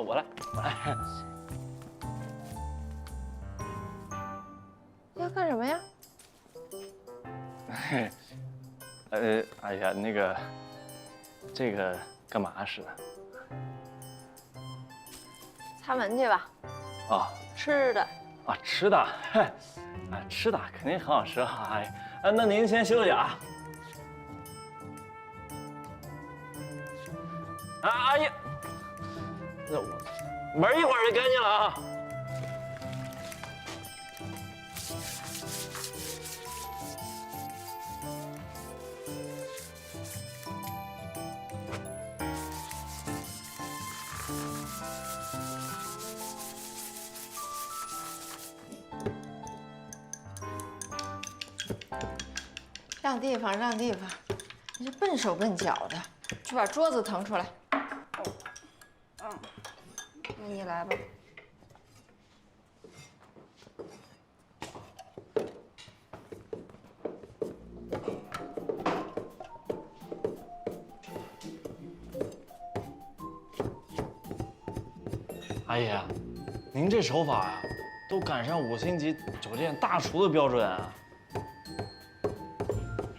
我来。要干什么呀？哎呀，那个，这个干嘛使的？擦门去吧。啊，吃的。啊，吃的，吃的肯定很好吃哈，阿姨。那您先休息啊。阿姨，那我门一会儿就干净了啊。让地方，你这笨手笨脚的，去把桌子腾出来。那你来吧。阿姨，您这手法呀，都赶上5星级酒店大厨的标准啊！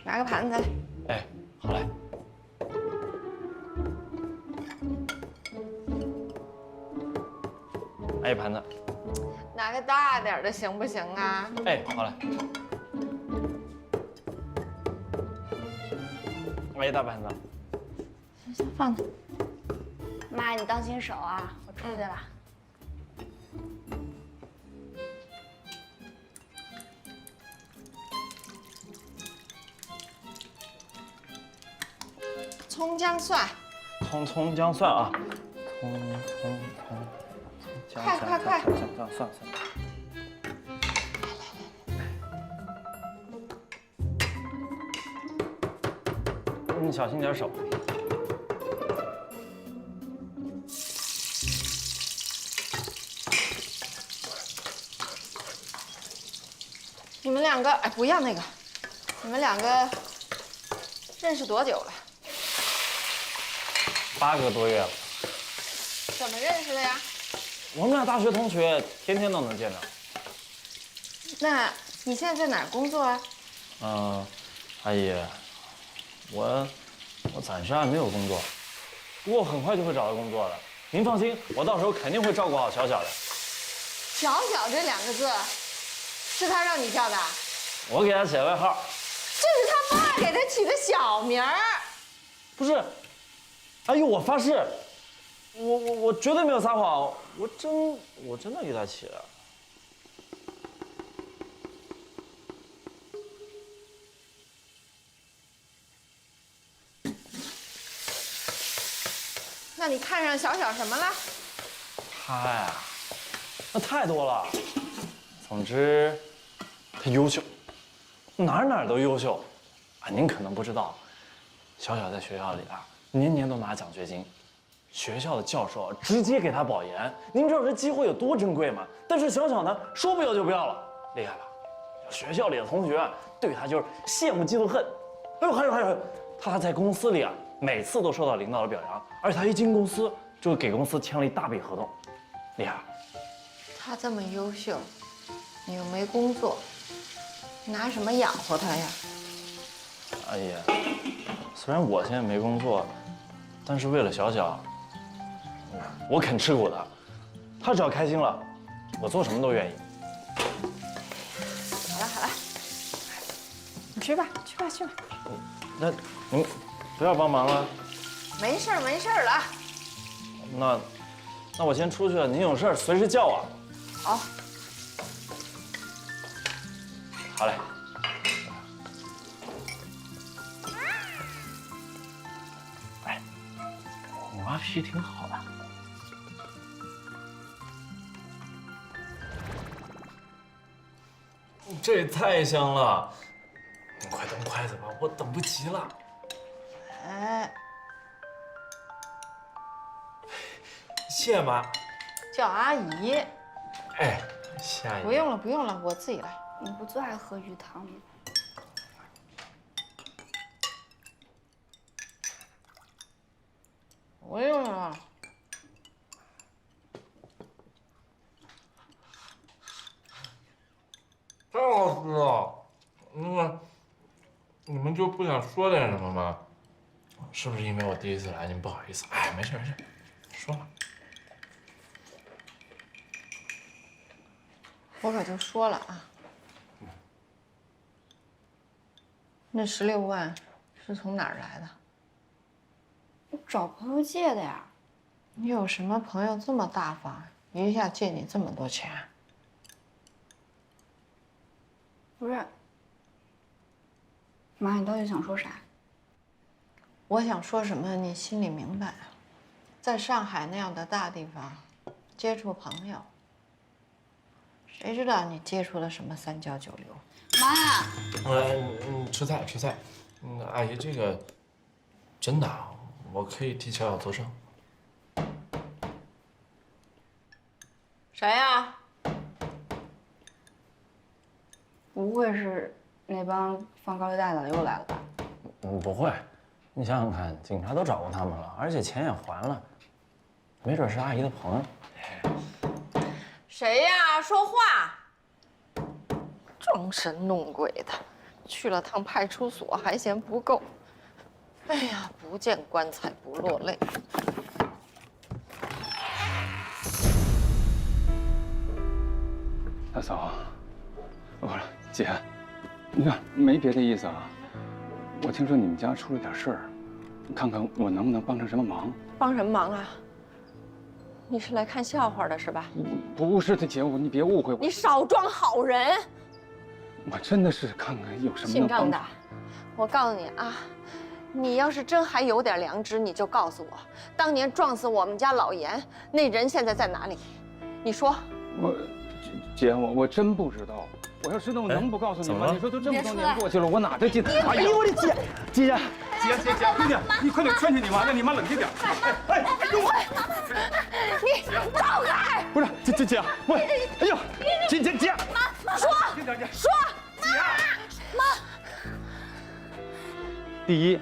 拿个盘子来。哎，好嘞。哎，盘子。拿个大点的行不行啊？哎，好嘞。哎，大盘子。行，放着。妈，你当心手啊！我出去了。葱姜蒜。葱姜蒜啊！葱姜蒜。快！蒜。你小心点手。你们两个，哎，不要那个。你们两个认识多久了8个多月了。怎么认识的呀？我们俩大学同学，天天都能见着。那你现在在哪儿工作啊？阿姨，我暂时还没有工作，不过很快就会找到工作的。您放心，我到时候肯定会照顾好小小的。小小这2个字，是他让你叫的？我给他写外号。这是他爸给他起的小名儿。不是，阿姨，我发誓，我绝对没有撒谎，我真的给他起的。那你看上小小什么了？他呀，那太多了。总之，他优秀，哪儿都优秀。啊，您可能不知道，小小在学校里啊，年年都拿奖学金，学校的教授直接给他保研。您知道这机会有多珍贵吗？但是小小呢，说不要就不要了，厉害吧？学校里的同学对他就是羡慕嫉妒恨。哎呦，还有，他在公司里啊，每次都受到领导的表扬，而且他一进公司就给公司签了一大笔合同，厉害。他这么优秀，你又没工作，拿什么养活他呀？阿姨，虽然我现在没工作，但是为了小小，我肯吃苦的。他只要开心了，我做什么都愿意。好了，你去吧。那您不要帮忙了。没事了。那我先出去了，您有事随时叫我。好。好嘞。哎，我妈脾气挺好的。这也太香了！你快动筷子吧，我等不及了。哎，谢妈。叫阿姨。哎，谢阿姨。不用了，我自己来。你不最爱喝鱼汤吗？不用了。太好吃了。你们就不想说点什么吗？是不是因为我第一次来，你们不好意思？哎，没事，说吧。我可就说了啊，那16万是从哪儿来的？我找朋友借的呀。你有什么朋友这么大方，一下借你这么多钱？不是，妈，你到底想说啥？我想说什么，你心里明白。在上海那样的大地方，接触朋友，谁知道你接触了什么3教9流？妈，吃菜。阿姨，这个真的，我可以替小小作证。谁呀？不会是那帮放高利贷的又来了吧？不会，你想想看，警察都找过他们了，而且钱也还了。没准是阿姨的朋友。谁呀？说话！装神弄鬼的，去了趟派出所还嫌不够。哎呀，不见棺材不落泪。大嫂，不是姐，你看没别的意思啊。我听说你们家出了点事儿，看看我能不能帮上什么忙。帮什么忙啊？你是来看笑话的是吧？不是的，姐，你别误会我。你少装好人！我真的是看看有什么能帮。姓张的，我告诉你啊，你要是真还有点良知，你就告诉我，当年撞死我们家老严那人现在在哪里？你说。姐，我真不知道。我要知道，我能不告诉你吗？你说都这么多年过去了，我哪就记得？哎呦我的姐，姐，快点，你快点劝劝你妈，让你妈冷静点。哎，你走开！不是，姐，喂，哎呦，姐，妈，说，妈。第一，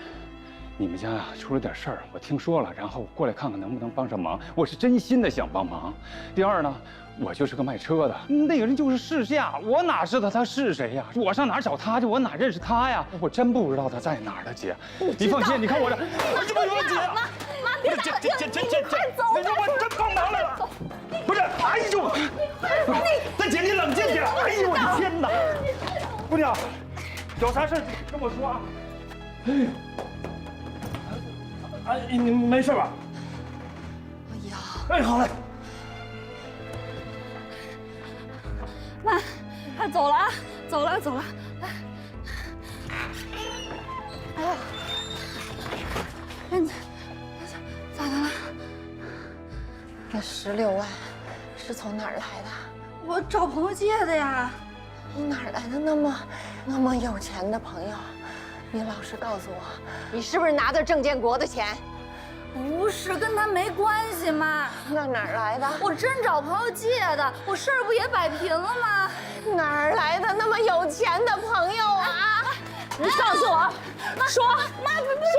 你们家啊出了点事儿，我听说了，然后我过来看看能不能帮上忙，我是真心的想帮忙。第二呢，我就是个卖车的，那个人就是世下，我哪知道他是谁呀？我上哪儿找他去？我哪认识他呀？我真不知道他在哪儿的，姐。你放心，你看我这，哎呦，姐，妈，别打了，姐，快走！那我真帮忙来了。不是，哎呦，大姐你冷静点！哎呦我的天哪！姑娘，有啥事跟我说啊。哎呦，哎，你没事吧？哎呀，哎，好嘞。妈，他走了啊，走了。哎呦，咋的了？那16万是从哪儿来的？我找朋友借的呀。你哪儿来的那么有钱的朋友？你老实告诉我，你是不是拿的郑建国的钱？不是，跟他没关系嘛。那哪儿来的？我真找朋友借的，我事儿不也摆平了吗？哪儿来的那么有钱的朋友啊？你告诉我，说，妈，说，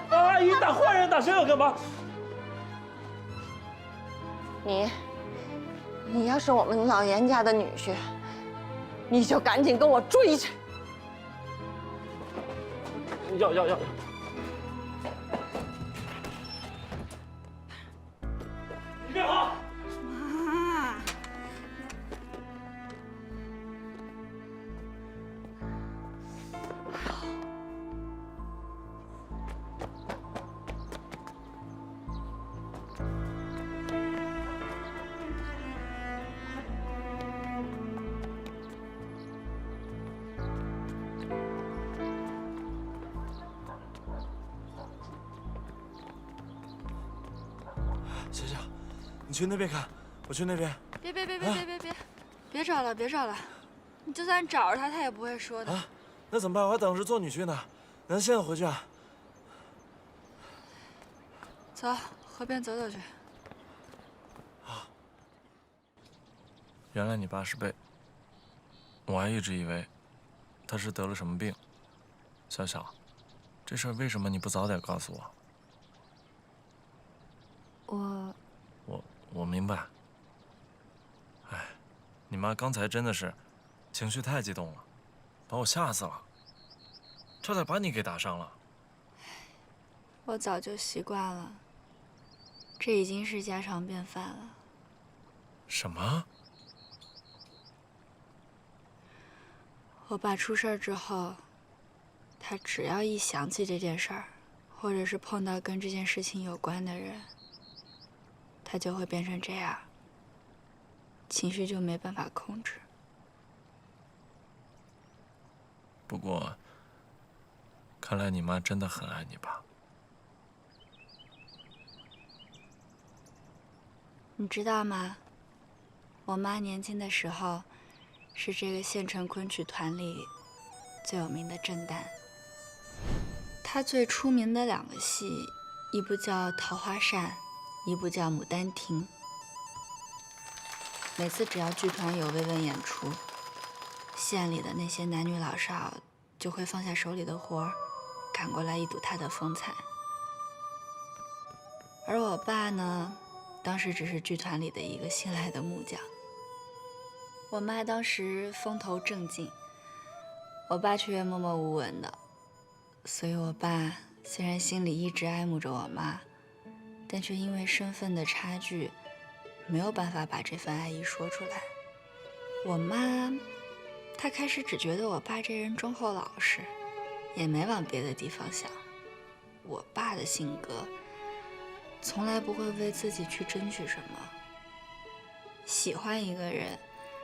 阿姨打坏人打谁要干嘛？你要是我们老严家的女婿，你就赶紧跟我追去。要！你别跑！妈。夏夏，你去那边看，我去那边。别找了，你就算找着他，他也不会说的。啊，那怎么办？我还等着做女婿呢，咱现在回去啊？走，河边走去。啊，原来你爸是被……我还一直以为他是得了什么病。小小，这事儿为什么你不早点告诉我？我明白。哎，你妈刚才真的是情绪太激动了，把我吓死了，差点把你给打伤了。我早就习惯了，这已经是家常便饭了。什么？我爸出事儿之后，他只要一想起这件事儿，或者是碰到跟这件事情有关的人，他就会变成这样，情绪就没办法控制。不过，看来你妈真的很爱你爸。你知道吗？我妈年轻的时候，是这个县城昆曲团里最有名的正旦。她最出名的2个戏，一部叫《桃花扇》，一部叫《牡丹亭》。每次只要剧团有慰问演出，县里的那些男女老少就会放下手里的活儿，赶过来一睹她的风采。而我爸呢，当时只是剧团里的一个新来的木匠。我妈当时风头正劲，我爸却默默无闻的。所以我爸虽然心里一直爱慕着我妈，但却因为身份的差距，没有办法把这份爱意说出来。我妈，她开始只觉得我爸这人忠厚老实，也没往别的地方想。我爸的性格，从来不会为自己去争取什么。喜欢一个人，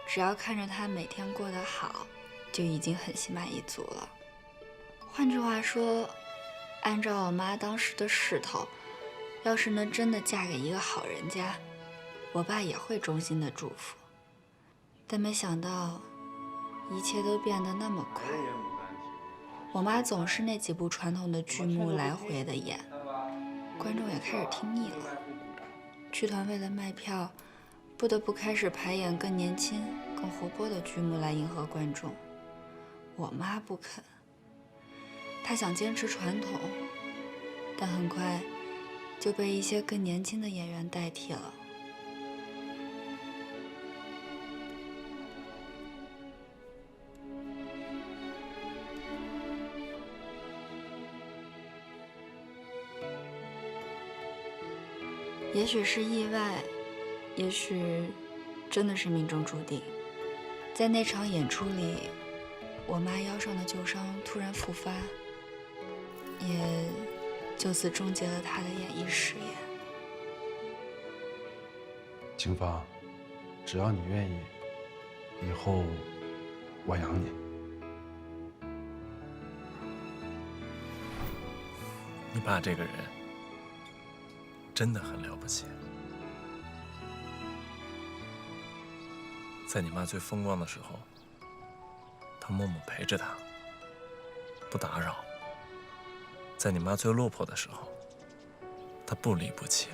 只要看着他每天过得好，就已经很心满意足了。换句话说，按照我妈当时的势头，要是能真的嫁给一个好人家，我爸也会衷心的祝福。但没想到，一切都变得那么快。我妈总是那几部传统的剧目来回的演，观众也开始听腻了。剧团为了卖票，不得不开始排演更年轻、更活泼的剧目来迎合观众。我妈不肯，她想坚持传统，但很快就被一些更年轻的演员代替了。也许是意外，也许真的是命中注定。在那场演出里，我妈腰上的旧伤突然复发，也就此终结了她的演艺事业。清芳，只要你愿意，以后我养你。你爸这个人真的很了不起，在你妈最风光的时候，他默默陪着她，不打扰；在你妈最落魄的时候，他不离不弃。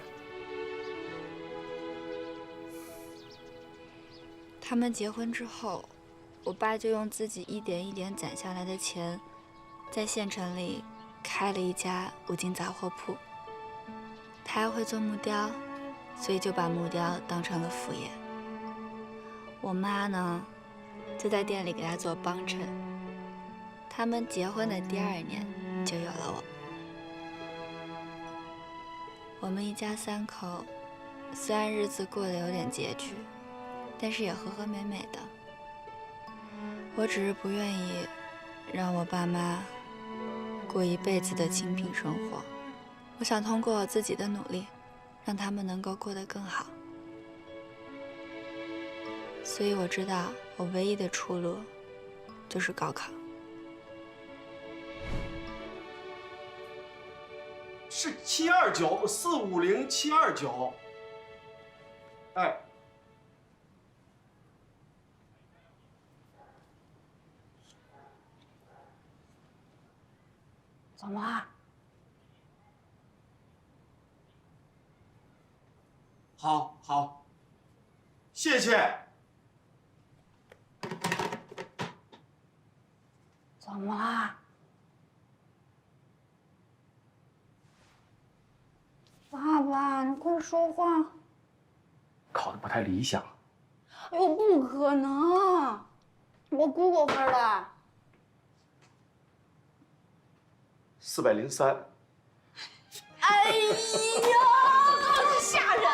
他们结婚之后，我爸就用自己一点一点攒下来的钱，在县城里开了一家五金杂货铺。他还会做木雕，所以就把木雕当成了副业。我妈呢，就在店里给他做帮衬。他们结婚的第2年就有了我。我们一家3口，虽然日子过得有点拮据，但是也和和美美的。我只是不愿意让我爸妈过一辈子的清贫生活。我想通过我自己的努力，让他们能够过得更好。所以我知道，我唯一的出路就是高考。是729450729。哎，怎么了？好，好，谢谢。怎么啦？爸爸，你快说话！考得不太理想。哎呦，不可能！我估过分了。403。哎呀，吓人啊！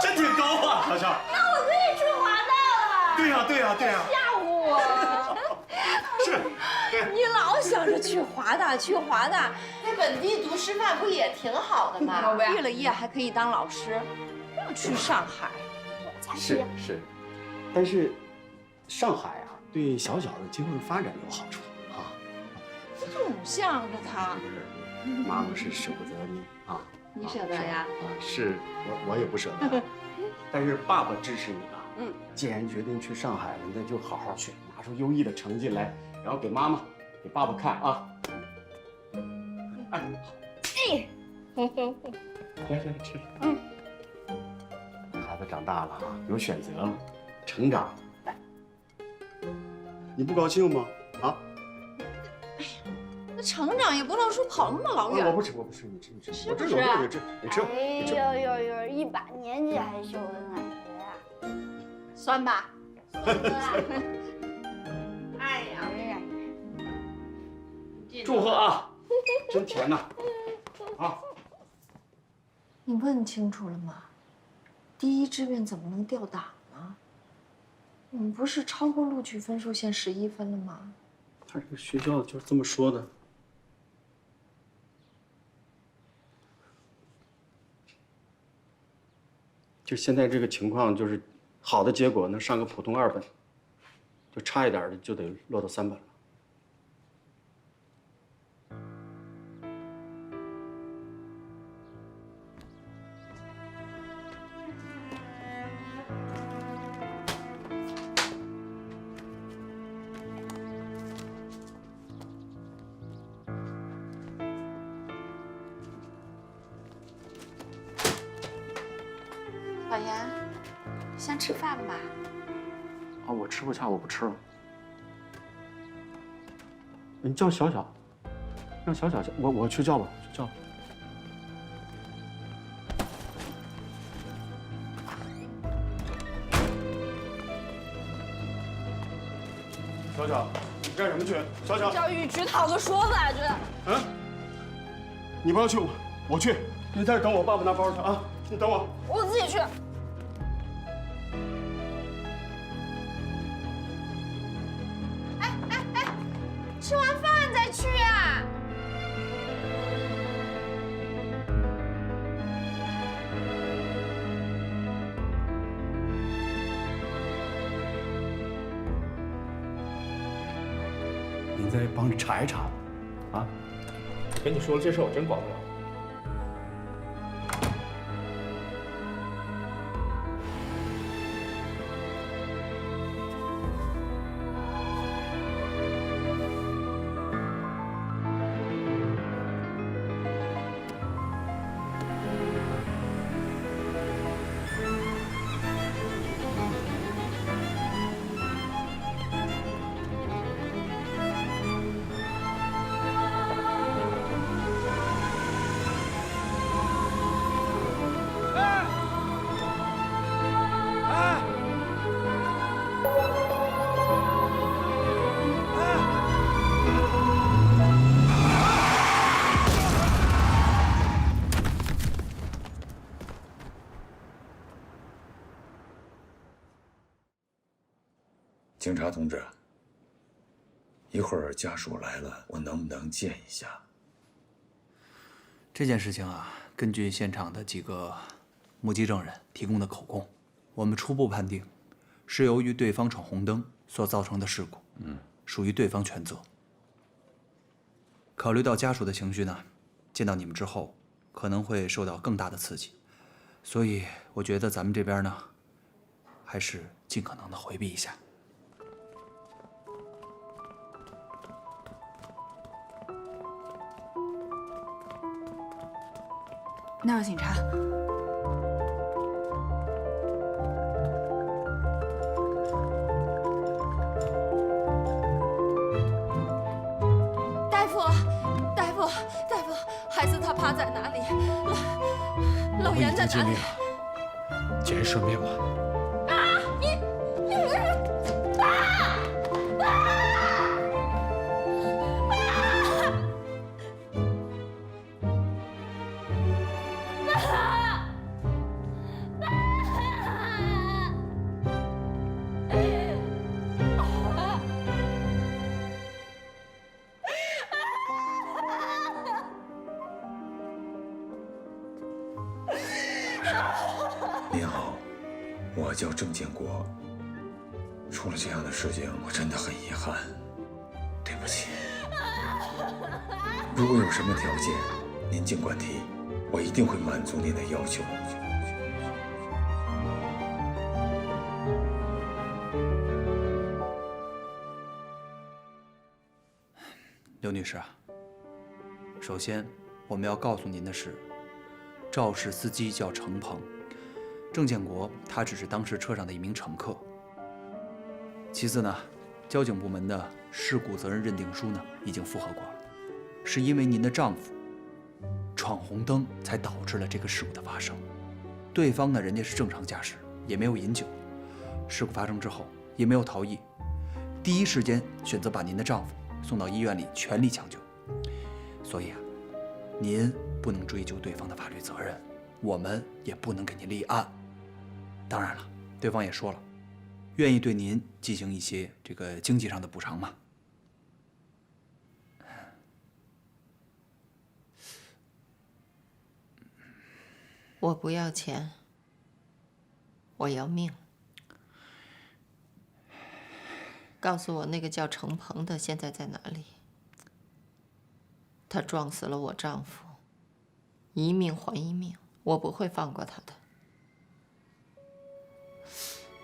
真挺高啊，乔乔。那我可以去华大了。对呀，对呀，对呀。吓唬我！是。你老想着去华大，去华大，在本地读师范不也挺好的吗？毕了业还可以当老师，不要去上海。是，但是上海啊，对小小的今后的发展有好处啊。总向着他。妈妈是舍不得你啊。你舍得呀？是我也不舍得，但是爸爸支持你啊。既然决定去上海了，那就好好学，拿出优异的成绩来，然后给妈妈、给爸爸看啊。来吃。孩子长大了啊，有选择了，成长。来，你不高兴吗？啊？那成长也不能说跑那么老远。我不吃，你吃，是我这有肉，你吃，你吃，哎你吃。呦，一把年纪还秀恩爱呀？酸吧？酸不辣？哎呀，祝贺啊！真甜呐！啊，你问清楚了吗？第一志愿怎么能调档呢？我们不是超过录取分数线11分了吗？他这个学校就是这么说的。就现在这个情况，就是好的结果能上个普通2本，就差一点的就得落到3本了。老严，先吃饭吧。啊，我吃不下，我不吃了。你叫小小，让小小，我去叫吧，去叫。小小，你干什么去？小小，教育局讨个说法去。嗯，你不要去，我去。你在这等我，爸爸拿包去啊！你等我。我自己去。吃完饭再去啊！您再帮着查一查吧，啊！我跟你说了，这事我真管不了。警察同志，一会儿家属来了，我能不能见一下？这件事情啊，根据现场的几个目击证人提供的口供，我们初步判定是由于对方闯红灯所造成的事故，属于对方全责。考虑到家属的情绪呢，见到你们之后可能会受到更大的刺激，所以我觉得咱们这边呢，还是尽可能的回避一下。那有警察。大夫，孩子他趴在哪里？老严在哪里？姐顺命了。啊！你爸！您好，我叫郑建国。出了这样的事情，我真的很遗憾，对不起。如果有什么条件，您尽管提，我一定会满足您的要求。刘女士啊，首先我们要告诉您的是，肇事司机叫程鹏，郑建国他只是当时车上的一名乘客。其次呢，交警部门的事故责任认定书呢已经复核过了，是因为您的丈夫闯红灯才导致了这个事故的发生。对方呢，人家是正常驾驶，也没有饮酒。事故发生之后也没有逃逸，第一时间选择把您的丈夫送到医院里全力抢救。所以啊，您不能追究对方的法律责任，我们也不能给您立案。当然了，对方也说了，愿意对您进行一些这个经济上的补偿嘛。我不要钱，我要命。告诉我那个叫程鹏的现在在哪里？他撞死了我丈夫，一命还一命，我不会放过他的。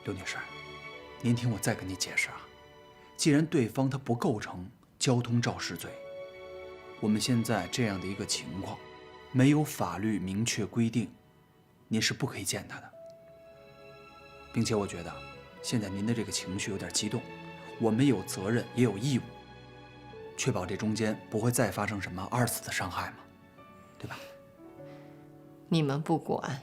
刘女士，您听我再跟你解释啊，既然对方他不构成交通肇事罪，我们现在这样的一个情况，没有法律明确规定，您是不可以见他的。并且我觉得，现在您的这个情绪有点激动，我们有责任也有义务，确保这中间不会再发生什么二次的伤害嘛，对吧？你们不管。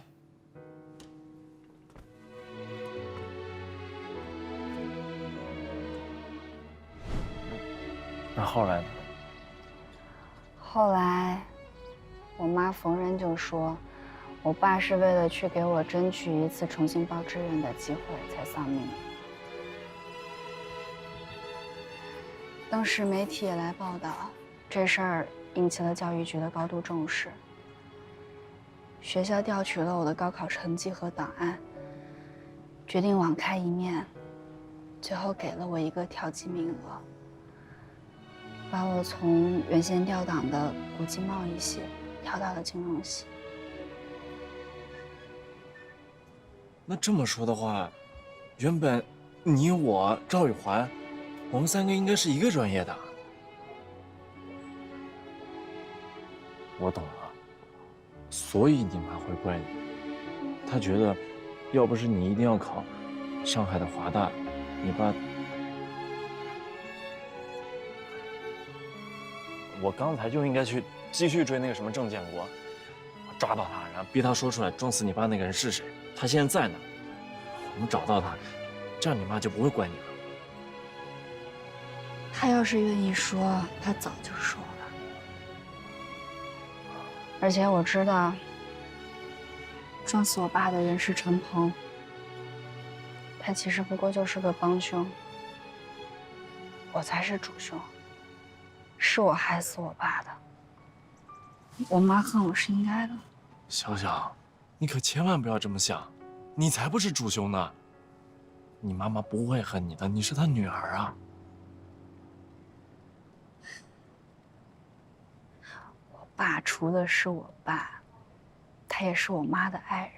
那后来呢？后来，我妈逢人就说，我爸是为了去给我争取一次重新报志愿的机会才丧命的。当时媒体也来报道，这事儿引起了教育局的高度重视。学校调取了我的高考成绩和档案，决定网开一面，最后给了我一个调剂名额。把我从原先调档的国际贸易系调到了金融系。那这么说的话，原本你我赵雨环，我们三个应该是一个专业的。我懂了，所以你妈会怪你，她觉得，要不是你一定要考上海的华大，你爸。我刚才就应该去继续追那个什么郑建国，抓到他，然后逼他说出来撞死你爸那个人是谁。他现在在哪？我们找到他，这样你妈就不会怪你了。他要是愿意说，他早就说了。而且我知道，撞死我爸的人是陈鹏，他其实不过就是个帮凶，我才是主凶。是我害死我爸的，我妈恨我是应该的。小小，你可千万不要这么想，你才不是主凶呢。你妈妈不会恨你的，你是她女儿啊。我爸除了是我爸，他也是我妈的爱人。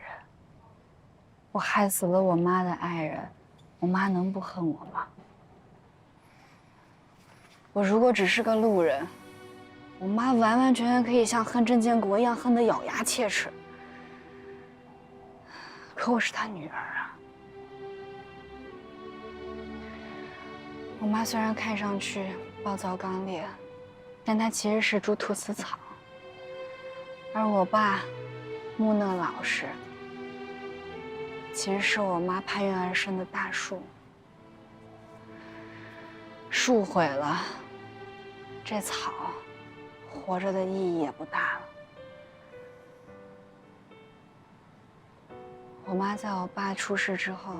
我害死了我妈的爱人，我妈能不恨我吗？我如果只是个路人，我妈完完全全可以像恨郑建国一样恨得咬牙切齿。可我是她女儿啊。我妈虽然看上去暴躁刚烈，但她其实是株菟丝草。而我爸木讷老实，其实是我妈攀援而生的大树。树毁了，这草活着的意义也不大了。我妈在我爸出事之后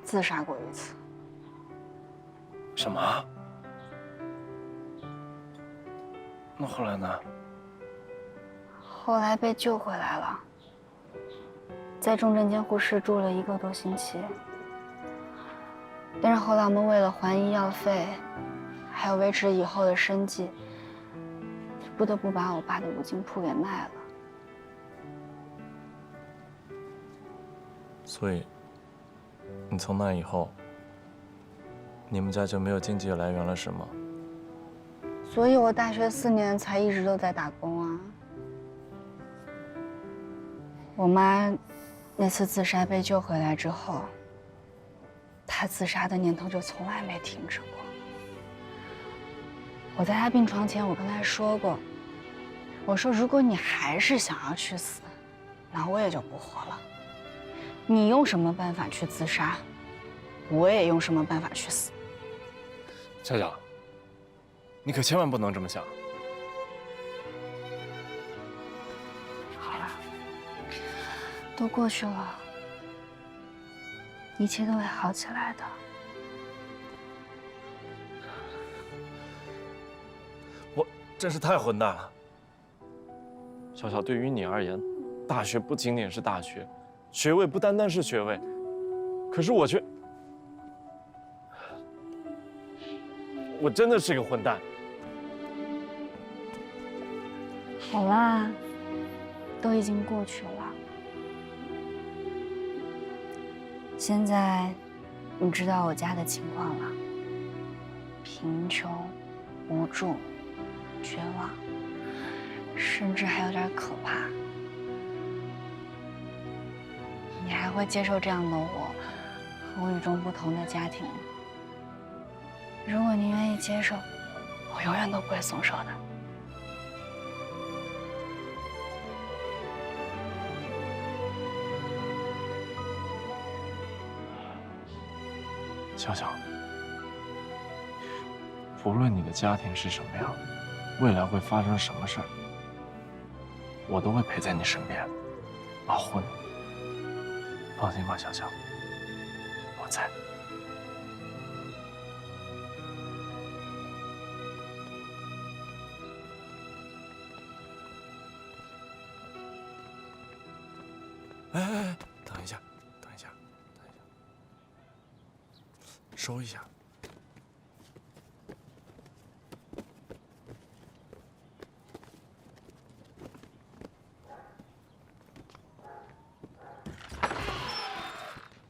自杀过一次。什么？那后来呢？后来被救回来了，在重症监护室住了1个多星期。但是后来我们为了还医药费，还有维持以后的生计，就不得不把我爸的五金铺给卖了。所以，你从那以后，你们家就没有经济来源了，是吗？所以我大学4年才一直都在打工啊。我妈那次自杀被救回来之后，她自杀的念头就从来没停止过。我在他病床前，我跟他说过，我说如果你还是想要去死，那我也就不活了。你用什么办法去自杀，我也用什么办法去死。小小，你可千万不能这么想。好了，都过去了，一切都会好起来的。我真是太混蛋了。小小，对于你而言，大学不仅仅是大学，学位不单单是学位，可是我却，我真的是个混蛋。好啦，都已经过去了。现在你知道我家的情况了，贫穷、无助、绝望，甚至还有点可怕。你还会接受这样的我和我与众不同的家庭？如果你愿意接受，我永远都不会松手的。小小，不论你的家庭是什么样，未来会发生什么事儿，我都会陪在你身边，保护你。放心吧，小小，我在。哎，等一下，等一下，等一下，收一下。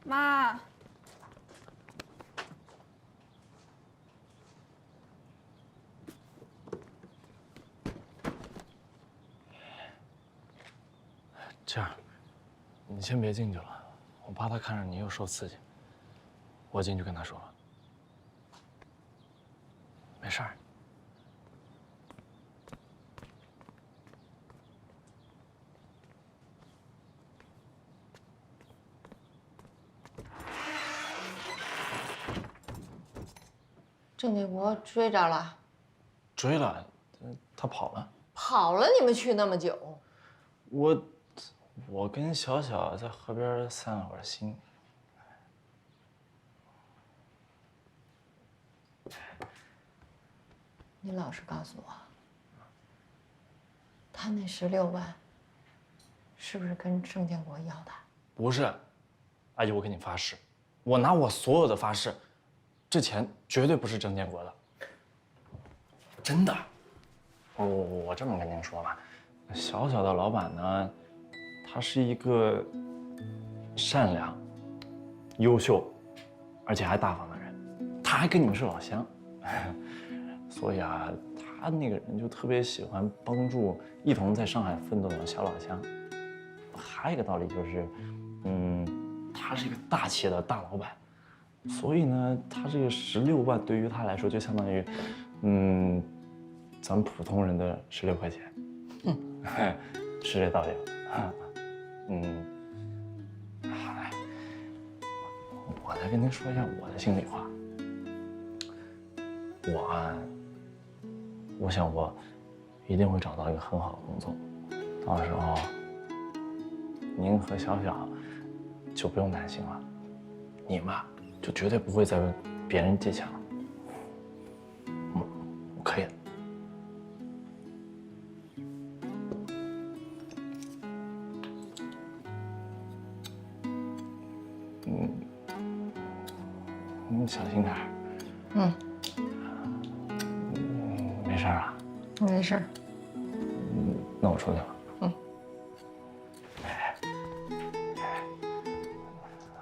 妈，这样，你先别进去了，我怕他看着你又受刺激。我进去跟他说了，没事儿。郑建国追着了，追了，他跑了。跑了，你们去那么久？我跟小小在河边散了会儿心。你老实告诉我，他那16万是不是跟郑建国要的？不是，阿姨，我给你发誓，我拿我所有的发誓，这钱绝对不是郑建国的，真的。我这么跟您说吧，小小的老板呢，他是一个善良、优秀，而且还大方的人，他还跟你们是老乡，所以啊，他那个人就特别喜欢帮助一同在上海奋斗的小老乡。还有一个道理就是，他是一个大企业的大老板，所以呢，他这个16万对于他来说就相当于，咱们普通人的16块钱，是这道理吧？好嘞，我再跟您说一下我的心里话。我想我一定会找到一个很好的工作，到时候您和小小就不用担心了，你嘛就绝对不会再跟别人借钱了。我可以的。你小心点儿。没事啊？没事。那我出去了。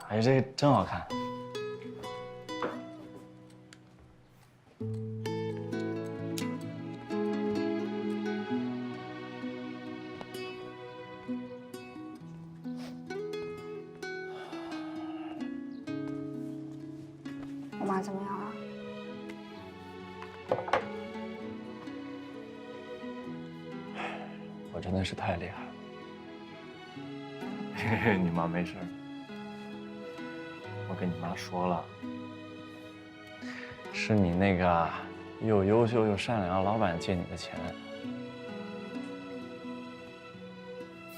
哎，这真好看。我妈怎么样了？真的是太厉害了。嘿嘿，你妈没事。我跟你妈说了，是你那个又优秀又善良老板借你的钱。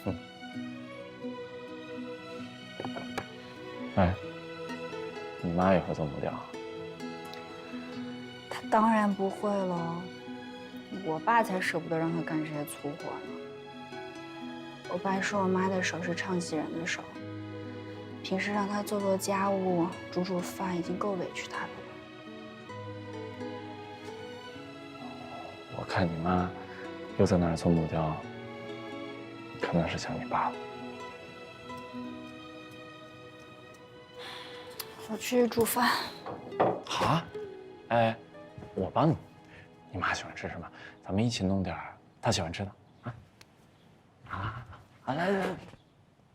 哼。哎，你妈也会做木雕？他当然不会了，我爸才舍不得让他干这些粗活呢。我爸说我妈的手是唱戏人的手，平时让他做做家务、煮煮饭已经够委屈他的了。我看你妈又在那儿做木雕，可能是想你爸了。我去煮饭。好啊，哎，我帮你。你妈喜欢吃什么？咱们一起弄点她喜欢吃的啊。好，来来来。